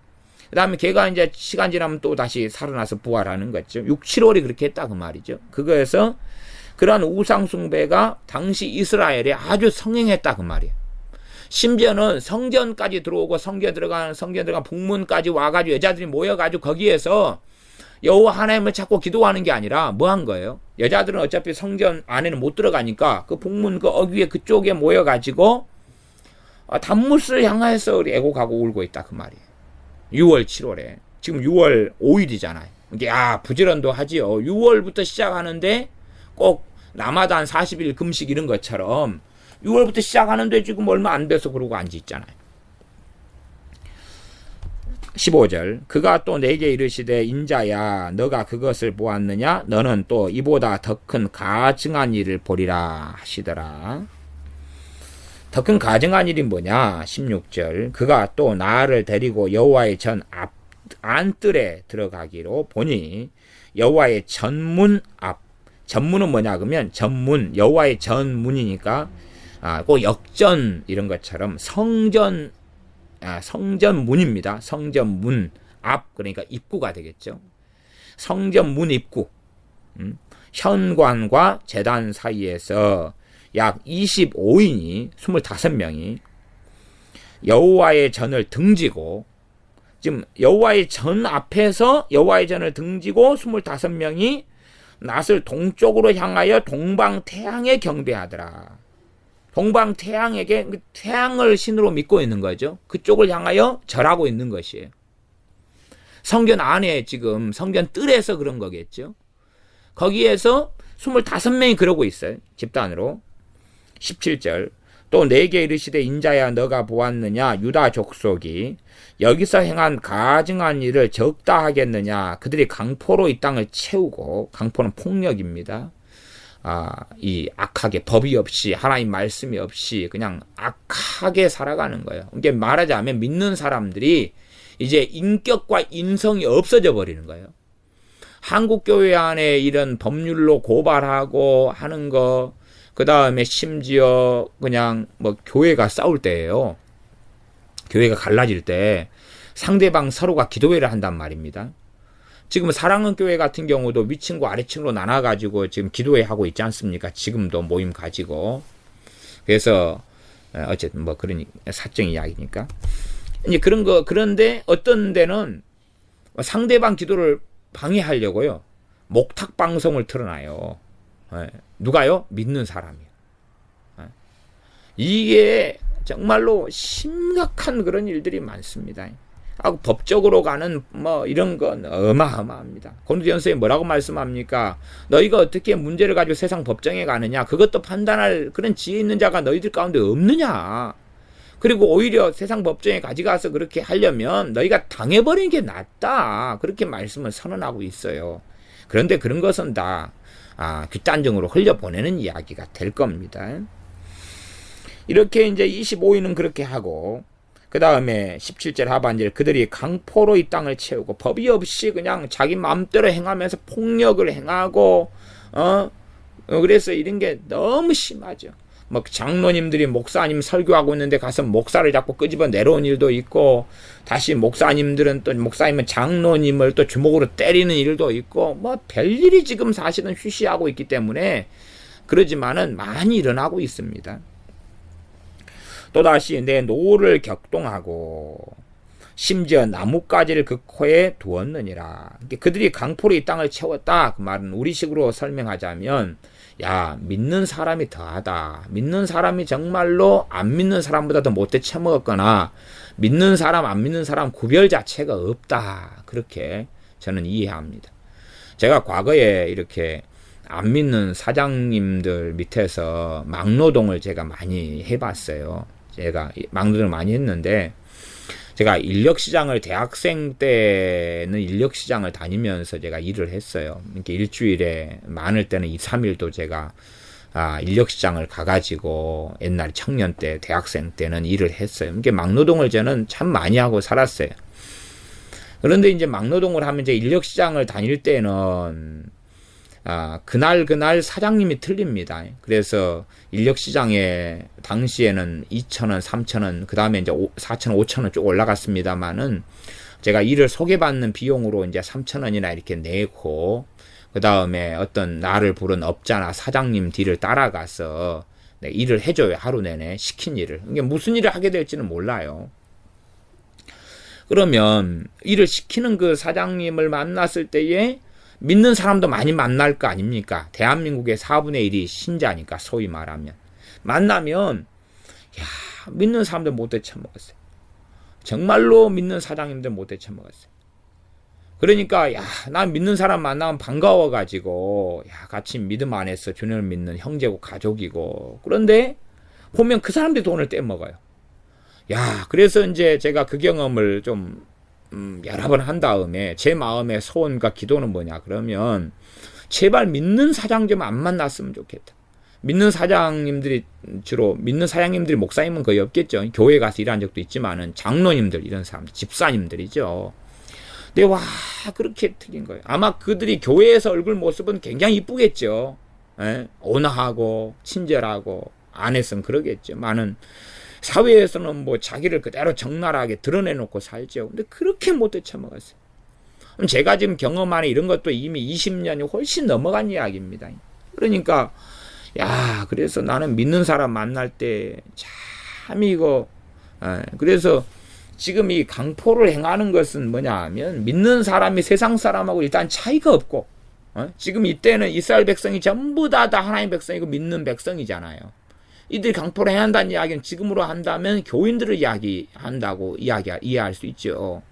그 다음에 걔가 이제 시간 지나면 또 다시 살아나서 부활하는 거죠. 6, 7월이 그렇게 했다 그 말이죠. 그거에서 그러한 우상숭배가 당시 이스라엘에 아주 성행했다 그 말이에요. 심지어는 성전까지 들어오고 성전 들어간 북문까지 와가지고 여자들이 모여가지고 거기에서 여호와 하나님을 찾고 기도하는 게 아니라 뭐 한 거예요? 여자들은 어차피 성전 안에는 못 들어가니까 그 북문 그 어귀에 그쪽에 모여가지고 담무스를 향해서 애곡하고 울고 있다 그 말이에요. 6월 7월에 지금 6월 5일이잖아요. 이게 부지런도 하지요. 6월부터 시작하는데 꼭 라마단 40일 금식 이런 것처럼 6월부터 시작하는데 지금 얼마 안 돼서 그러고 앉아있잖아요. 15절 그가 또 내게 이르시되 인자야 너가 그것을 보았느냐 너는 또 이보다 더 큰 가증한 일을 보리라 하시더라. 더 큰 가증한 일이 뭐냐 16절 그가 또 나를 데리고 여호와의 전 앞 안뜰에 들어가기로 보니 여호와의 전문 앞 전문은 뭐냐 그러면 전문 여호와의 전문이니까 꼭 역전 이런 것처럼 성전 성전문입니다. 성전문 앞 그러니까 입구가 되겠죠. 성전문 입구 현관과 제단 사이에서 약 25인이 25명이 여호와의 전을 등지고, 지금 여호와의 전 앞에서 여호와의 전을 등지고 25명이 낫을 동쪽으로 향하여 동방태양에 경배하더라. 동방태양에게, 태양을 신으로 믿고 있는 거죠. 그쪽을 향하여 절하고 있는 것이에요. 성전 안에, 지금 성전 뜰에서 그런 거겠죠. 거기에서 25명이 그러고 있어요. 집단으로. 17절. 또 내게 이르시되 인자야 너가 보았느냐 유다 족속이 여기서 행한 가증한 일을 적다 하겠느냐. 그들이 강포로 이 땅을 채우고, 강포는 폭력입니다. 이 악하게, 법이 없이, 하나님 말씀이 없이 그냥 악하게 살아가는 거예요. 이게 말하자면 믿는 사람들이 이제 인격과 인성이 없어져 버리는 거예요. 한국 교회 안에 이런 법률로 고발하고 하는 거, 그 다음에 심지어 그냥 뭐 교회가 싸울 때예요. 교회가 갈라질 때 상대방 서로가 기도회를 한단 말입니다. 지금 사랑은 교회 같은 경우도 위층과 아래층으로 나눠가지고 지금 기도회 하고 있지 않습니까? 지금도 모임 가지고. 그래서 어쨌든 뭐 그런 사적 이야기니까. 이제 그런 거, 그런데 어떤 데는 상대방 기도를 방해하려고요, 목탁 방송을 틀어놔요. 누가요? 믿는 사람이요. 이게 정말로 심각한 그런 일들이 많습니다. 법적으로 가는 뭐 이런 건 어마어마합니다. 고린도전서에 뭐라고 말씀합니까? 너희가 어떻게 문제를 가지고 세상 법정에 가느냐? 그것도 판단할 그런 지혜 있는 자가 너희들 가운데 없느냐? 그리고 오히려 세상 법정에 가져가서 그렇게 하려면 너희가 당해버리는 게 낫다. 그렇게 말씀을 선언하고 있어요. 그런데 그런 것은 다 뒷단정으로 흘려보내는 이야기가 될 겁니다. 이렇게 이제 25인은 그렇게 하고, 그 다음에 17절 하반절, 그들이 강포로 이 땅을 채우고 법이 없이 그냥 자기 마음대로 행하면서 폭력을 행하고, 그래서 이런 게 너무 심하죠. 뭐 장로님들이 목사님 설교하고 있는데 가서 목사를 자꾸 끄집어 내려온 일도 있고, 다시 목사님들은 또 목사님은 장로님을 또 주먹으로 때리는 일도 있고, 뭐 별일이 지금 사실은 휴시하고 있기 때문에 그러지만은 많이 일어나고 있습니다. 또다시 내 노를 격동하고 심지어 나뭇가지를 그 코에 두었느니라. 그들이 강포로 이 땅을 채웠다. 그 말은 우리식으로 설명하자면, 야, 믿는 사람이 더하다. 믿는 사람이 정말로 안 믿는 사람보다 더 못돼 처먹었거나, 믿는 사람, 안 믿는 사람 구별 자체가 없다. 그렇게 저는 이해합니다. 제가 과거에 이렇게 안 믿는 사장님들 밑에서 막노동을 제가 많이 해봤어요. 제가 막노동을 많이 했는데, 제가 인력시장을, 대학생 때는 인력시장을 다니면서 제가 일을 했어요. 이렇게 일주일에 많을 때는 2, 3일도 제가 인력시장을 가가지고 옛날 청년 때, 대학생 때는 일을 했어요. 이게 막노동을 저는 참 많이 하고 살았어요. 그런데 이제 막노동을 하면 이제 인력시장을 다닐 때는 그날 사장님이 틀립니다. 그래서 인력시장에 당시에는 2,000원, 3,000원, 그 다음에 이제 4,000원, 5,000원 쭉 올라갔습니다만은, 제가 일을 소개받는 비용으로 이제 3,000원이나 이렇게 내고, 그 다음에 어떤 나를 부른 업자나 사장님 뒤를 따라가서 일을 해줘요. 하루 내내 시킨 일을. 이게 무슨 일을 하게 될지는 몰라요. 그러면 일을 시키는 그 사장님을 만났을 때에 믿는 사람도 많이 만날 거 아닙니까? 대한민국의 4분의 1이 신자니까, 소위 말하면. 만나면, 믿는 사람들 못돼 처먹었어요. 정말로 믿는 사장님들 못돼 처먹었어요. 그러니까, 난 믿는 사람 만나면 반가워가지고, 같이 믿음 안에서 주님을 믿는 형제고 가족이고, 그런데, 보면 그 사람들이 돈을 떼먹어요. 그래서 이제 제가 그 경험을 좀, 여러 번 한 다음에 제 마음의 소원과 기도는 뭐냐 그러면, 제발 믿는 사장 좀 안 만났으면 좋겠다. 믿는 사장님들이 주로, 믿는 사장님들이 목사님은 거의 없겠죠. 교회 가서 일한 적도 있지만은 장로님들, 이런 사람들, 집사님들이죠. 근데 그렇게 틀린 거예요. 아마 그들이 교회에서 얼굴 모습은 굉장히 이쁘겠죠. 온화하고 친절하고 안에서는 그러겠지만은, 사회에서는 뭐 자기를 그대로 적나라하게 드러내놓고 살죠. 근데 그렇게 못돼 처먹었어요. 그럼 제가 지금 경험하는 이런 것도 이미 20년이 훨씬 넘어간 이야기입니다. 그러니까 그래서 나는 믿는 사람 만날 때 참 이거 그래서 지금 이 강포를 행하는 것은 뭐냐 하면 믿는 사람이 세상 사람하고 일단 차이가 없고 지금 이때는 이스라엘 백성이 전부 다 하나님 백성이고 믿는 백성이잖아요. 이들이 강포를 행한다는 이야기는 지금으로 한다면 교인들을 이야기한다고 이해할 수 있죠.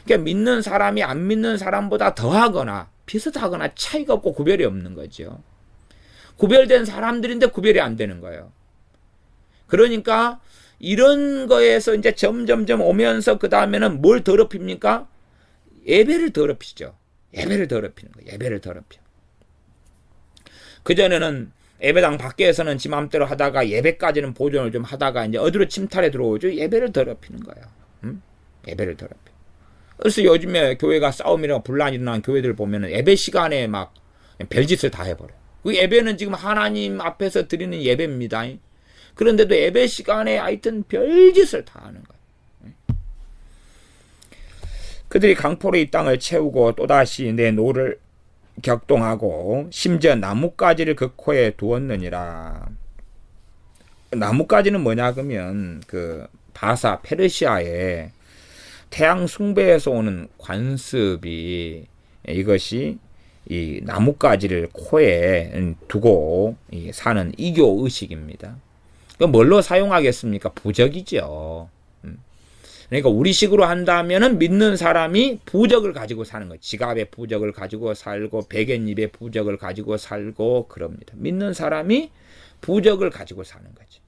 그러니까 믿는 사람이 안 믿는 사람보다 더하거나 비슷하거나 차이가 없고 구별이 없는 거죠. 구별된 사람들인데 구별이 안 되는 거예요. 그러니까 이런 거에서 이제 점점점 오면서 그 다음에는 뭘 더럽힙니까? 예배를 더럽히죠. 예배를 더럽히는 거예요. 예배를 더럽혀. 그전에는 예배당 밖에서는 지 맘대로 하다가 예배까지는 보존을 좀 하다가 이제 어디로 침탈해 들어오죠? 예배를 더럽히는 거예요. 예배를 더럽혀. 그래서 요즘에 교회가 싸움이나 분란이 일어난 교회들 보면은 예배 시간에 막 별짓을 다 해버려요. 그 예배는 지금 하나님 앞에서 드리는 예배입니다. 그런데도 예배 시간에 하여튼 별짓을 다 하는 거예요. 그들이 강포로 이 땅을 채우고 또다시 내 노를 격동하고 심지어 나뭇가지를 그 코에 두었느니라. 나뭇가지는 뭐냐 그러면 그 바사 페르시아의 태양 숭배에서 오는 관습이 이것이 이 나뭇가지를 코에 두고 사는 이교 의식입니다. 뭘로 사용하겠습니까? 부적이죠. 그러니까 우리식으로 한다면은 믿는 사람이 부적을 가지고 사는 거예요. 지갑에 부적을 가지고 살고 베갯잎에 부적을 가지고 살고 그럽니다. 믿는 사람이 부적을 가지고 사는 거지.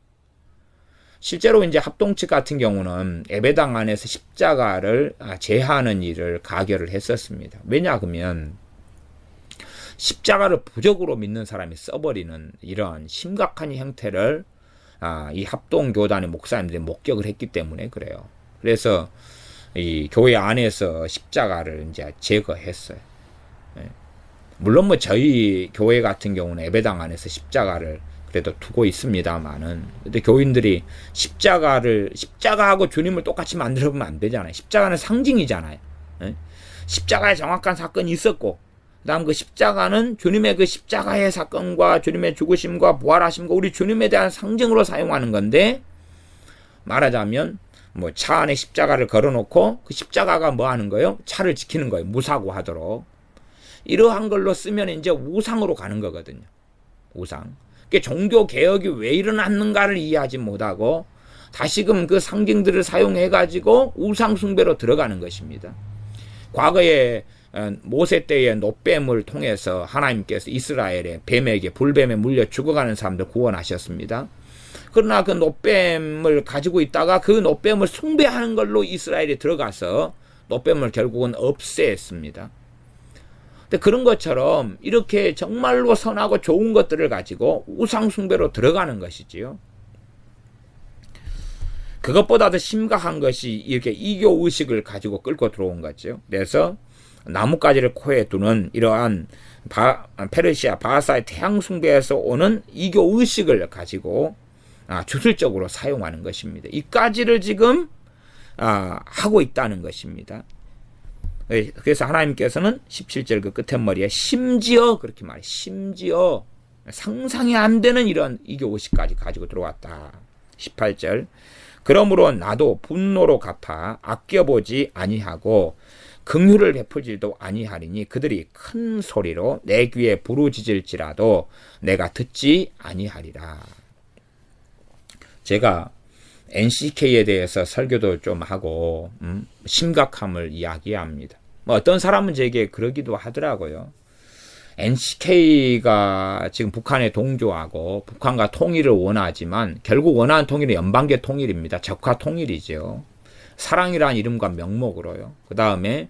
실제로 이제 합동 측 같은 경우는 예배당 안에서 십자가를 제하는 일을 가결을 했었습니다. 왜냐 그러면 십자가를 부적으로 믿는 사람이 써버리는 이런 심각한 형태를 이 합동교단의 목사님들이 목격을 했기 때문에 그래요. 그래서 이 교회 안에서 십자가를 이제 제거했어요. 물론 뭐 저희 교회 같은 경우는 예배당 안에서 십자가를 그래도 두고 있습니다만은, 근데 교인들이 십자가하고 주님을 똑같이 만들어 보면 안 되잖아요. 십자가는 상징이잖아요. 십자가에 정확한 사건이 있었고, 그 다음 그 십자가는 주님의 그 십자가의 사건과 주님의 죽으심과 부활하심과 우리 주님에 대한 상징으로 사용하는 건데, 말하자면 뭐 차 안에 십자가를 걸어놓고 그 십자가가 뭐 하는 거예요? 차를 지키는 거예요. 무사고 하도록. 이러한 걸로 쓰면 이제 우상으로 가는 거거든요. 우상. 그러니까 종교 개혁이 왜 일어났는가를 이해하지 못하고 다시금 그 상징들을 사용해가지고 우상 숭배로 들어가는 것입니다. 과거에 모세 때의 놋뱀을 통해서 하나님께서 이스라엘의 뱀에게 불뱀에 물려 죽어가는 사람들 구원하셨습니다. 그러나 그 놋뱀을 가지고 있다가 그 놋뱀을 숭배하는 걸로 이스라엘이 들어가서 놋뱀을 결국은 없앴습니다. 근데 그런 것처럼 이렇게 정말로 선하고 좋은 것들을 가지고 우상 숭배로 들어가는 것이지요. 그것보다 더 심각한 것이 이렇게 이교 의식을 가지고 끌고 들어온 거죠. 그래서 나뭇가지를 코에 두는 이러한 페르시아 바사의 태양 숭배에서 오는 이교 의식을 가지고 주술적으로 사용하는 것입니다. 이까지를 지금 하고 있다는 것입니다. 그래서 하나님께서는 17절 그 끝머리에 심지어 그렇게 말해요. 심지어 상상이 안 되는 이런 이교 의식까지 가지고 들어왔다. 18절 그러므로 나도 분노로 갚아 아껴보지 아니하고 긍휼을 베풀지도 아니하리니 그들이 큰 소리로 내 귀에 부르짖을지라도 내가 듣지 아니하리라. 제가 NCK에 대해서 설교도 좀 하고 심각함을 이야기합니다. 뭐 어떤 사람은 제게 그러기도 하더라고요. NCK가 지금 북한에 동조하고 북한과 통일을 원하지만 결국 원하는 통일은 연방계 통일입니다. 적화 통일이죠. 사랑이라는 이름과 명목으로요. 그 다음에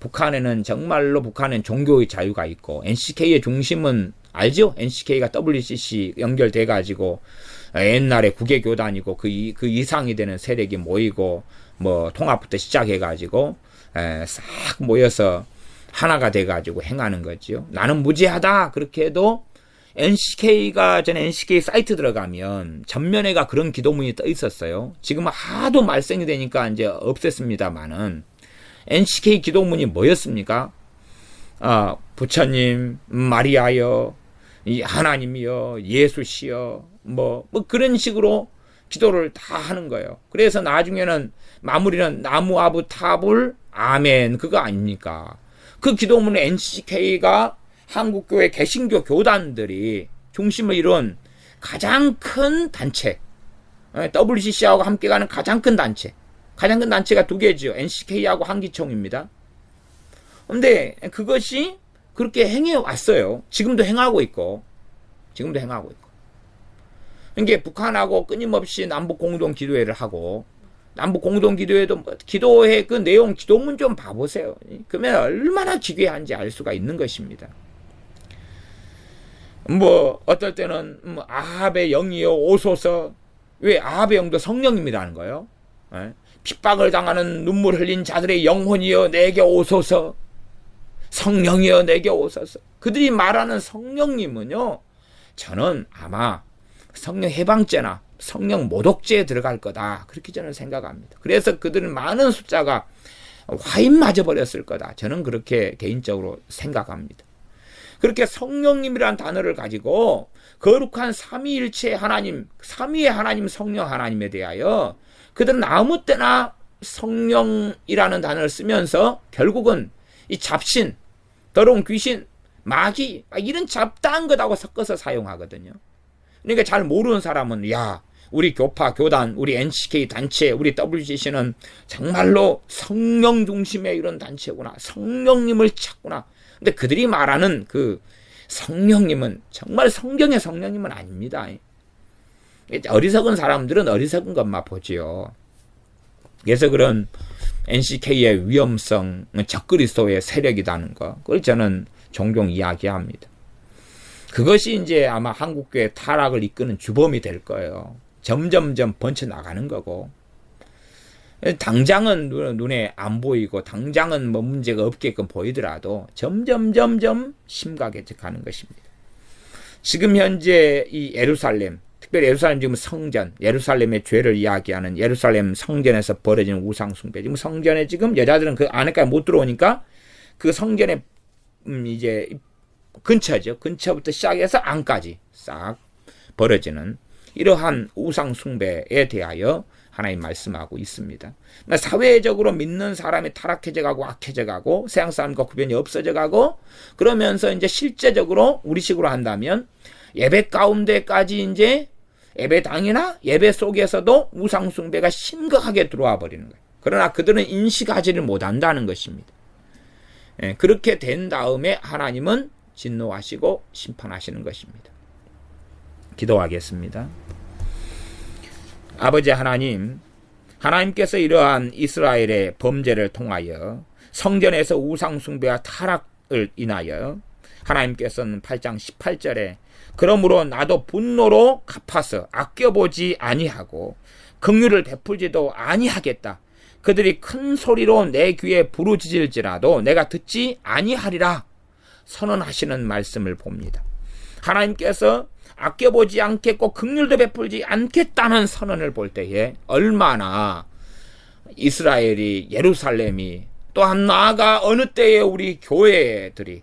북한에는 정말로 북한은 종교의 자유가 있고 NCK의 중심은 알죠? NCK가 WCC 연결돼가지고 옛날에 국외교단이고 그 이상이 되는 세력이 모이고 뭐 통합부터 시작해가지고 싹 모여서 하나가 돼가지고 행하는 거지요. 나는 무죄하다 그렇게 해도 NCK가 전 NCK 사이트 들어가면 전면에가 그런 기도문이 떠 있었어요. 지금은 하도 말썽이 되니까 이제 없앴습니다만은 NCK 기도문이 뭐였습니까? 부처님, 마리아여, 이 하나님이여, 예수시여, 뭐 그런 식으로 기도를 다 하는 거예요. 그래서 나중에는 마무리는 나무 아부 타불 아멘 그거 아닙니까? 그 기도문에 NCK가 한국교회 개신교 교단들이 중심을 이룬 가장 큰 단체, WCC하고 함께 가는 가장 큰 단체가 두 개죠. NCK하고 한기총입니다. 근데 그것이 그렇게 행해 왔어요. 지금도 행하고 있고. 이게 북한하고 끊임없이 남북 공동 기도회를 하고, 남북 공동 기도회도 기도회 그 내용 기도문 좀 봐보세요. 그러면 얼마나 기괴한지 알 수가 있는 것입니다. 어떨 때는 아합의 영이여 오소서. 왜 아합의 영도 성령님이라는 거예요? 핍박을 당하는 눈물 흘린 자들의 영혼이여 내게 오소서. 성령이여 내게 오소서. 그들이 말하는 성령님은요, 저는 아마 성령 해방죄나 성령 모독죄에 들어갈 거다, 그렇게 저는 생각합니다. 그래서 그들은 많은 숫자가 화인 맞아버렸을 거다, 저는 그렇게 개인적으로 생각합니다. 그렇게 성령님이란 단어를 가지고 거룩한 삼위일체 하나님, 삼위의 하나님 성령 하나님에 대하여 그들은 아무 때나 성령이라는 단어를 쓰면서 결국은 이 잡신, 더러운 귀신, 마귀 이런 잡다한 것하고 섞어서 사용하거든요. 그러니까 잘 모르는 사람은 야, 우리 교파, 교단, 우리 NCK 단체, 우리 WCC는 정말로 성령 중심의 이런 단체구나, 성령님을 찾구나. 근데 그들이 말하는 그 성령님은 정말 성경의 성령님은 아닙니다. 어리석은 사람들은 어리석은 것만 보지요. 그래서 그런 NCK의 위험성, 적그리스도의 세력이라는 거, 그걸 저는 종종 이야기합니다. 그것이 이제 아마 한국교회 타락을 이끄는 주범이 될 거예요. 점점점 번쳐나가는 거고, 당장은 눈에 안 보이고 당장은 문제가 없게끔 보이더라도 점점 심각해져 가는 것입니다. 지금 현재 이 예루살렘, 특별히 예루살렘 지금 성전, 예루살렘의 죄를 이야기하는 예루살렘 성전에서 벌어지는 우상 숭배, 지금 성전에 지금 여자들은 그 안에까지 못 들어오니까 그 성전의 이제 근처부터 시작해서 안까지 싹 벌어지는 이러한 우상 숭배에 대하여 하나님 말씀하고 있습니다. 그러니까 사회적으로 믿는 사람이 타락해져 가고 악해져 가고 세상 사람과 구별이 없어져 가고, 그러면서 이제 실제적으로 우리식으로 한다면 예배 가운데까지 이제 예배당이나 예배 속에서도 우상 숭배가 심각하게 들어와 버리는 거예요. 그러나 그들은 인식하지를 못한다는 것입니다. 그렇게 된 다음에 하나님은 진노하시고 심판하시는 것입니다. 기도하겠습니다. 아버지 하나님, 하나님께서 이러한 이스라엘의 범죄를 통하여 성전에서 우상 숭배와 타락을 인하여 하나님께서는 8장 18절에 그러므로 나도 분노로 갚아서 아껴보지 아니하고 긍휼을 베풀지도 아니하겠다. 그들이 큰 소리로 내 귀에 부르짖을지라도 내가 듣지 아니하리라 선언하시는 말씀을 봅니다. 하나님께서 아껴보지 않겠고 긍휼도 베풀지 않겠다는 선언을 볼 때에 얼마나 이스라엘이, 예루살렘이, 또한 나아가 어느 때에 우리 교회들이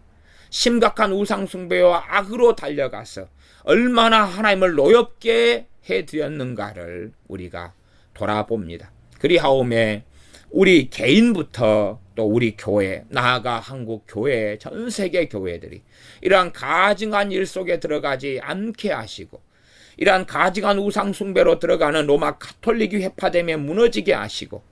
심각한 우상 숭배와 악으로 달려가서 얼마나 하나님을 노엽게 해드렸는가를 우리가 돌아봅니다. 그리하오매 우리 개인부터 또 우리 교회, 나아가 한국 교회, 전 세계 교회들이 이러한 가증한 일 속에 들어가지 않게 하시고, 이러한 가증한 우상 숭배로 들어가는 로마 가톨릭이 회파되며 무너지게 하시고,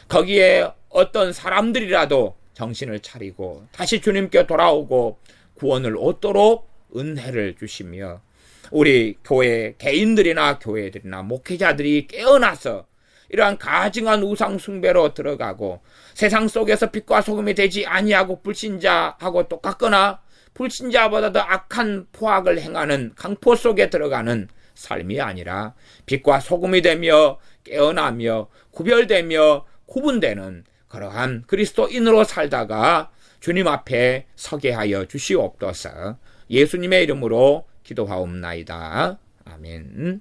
거기에 어떤 사람들이라도 정신을 차리고 다시 주님께 돌아오고 구원을 얻도록 은혜를 주시며, 우리 교회 개인들이나 교회들이나 목회자들이 깨어나서 이러한 가증한 우상 숭배로 들어가고 세상 속에서 빛과 소금이 되지 아니하고 불신자하고 똑같거나 불신자보다 더 악한 포악을 행하는 강포 속에 들어가는 삶이 아니라 빛과 소금이 되며 깨어나며 구별되며 구분되는 그러한 그리스도인으로 살다가 주님 앞에 서게 하여 주시옵소서. 예수님의 이름으로 기도하옵나이다. 아멘.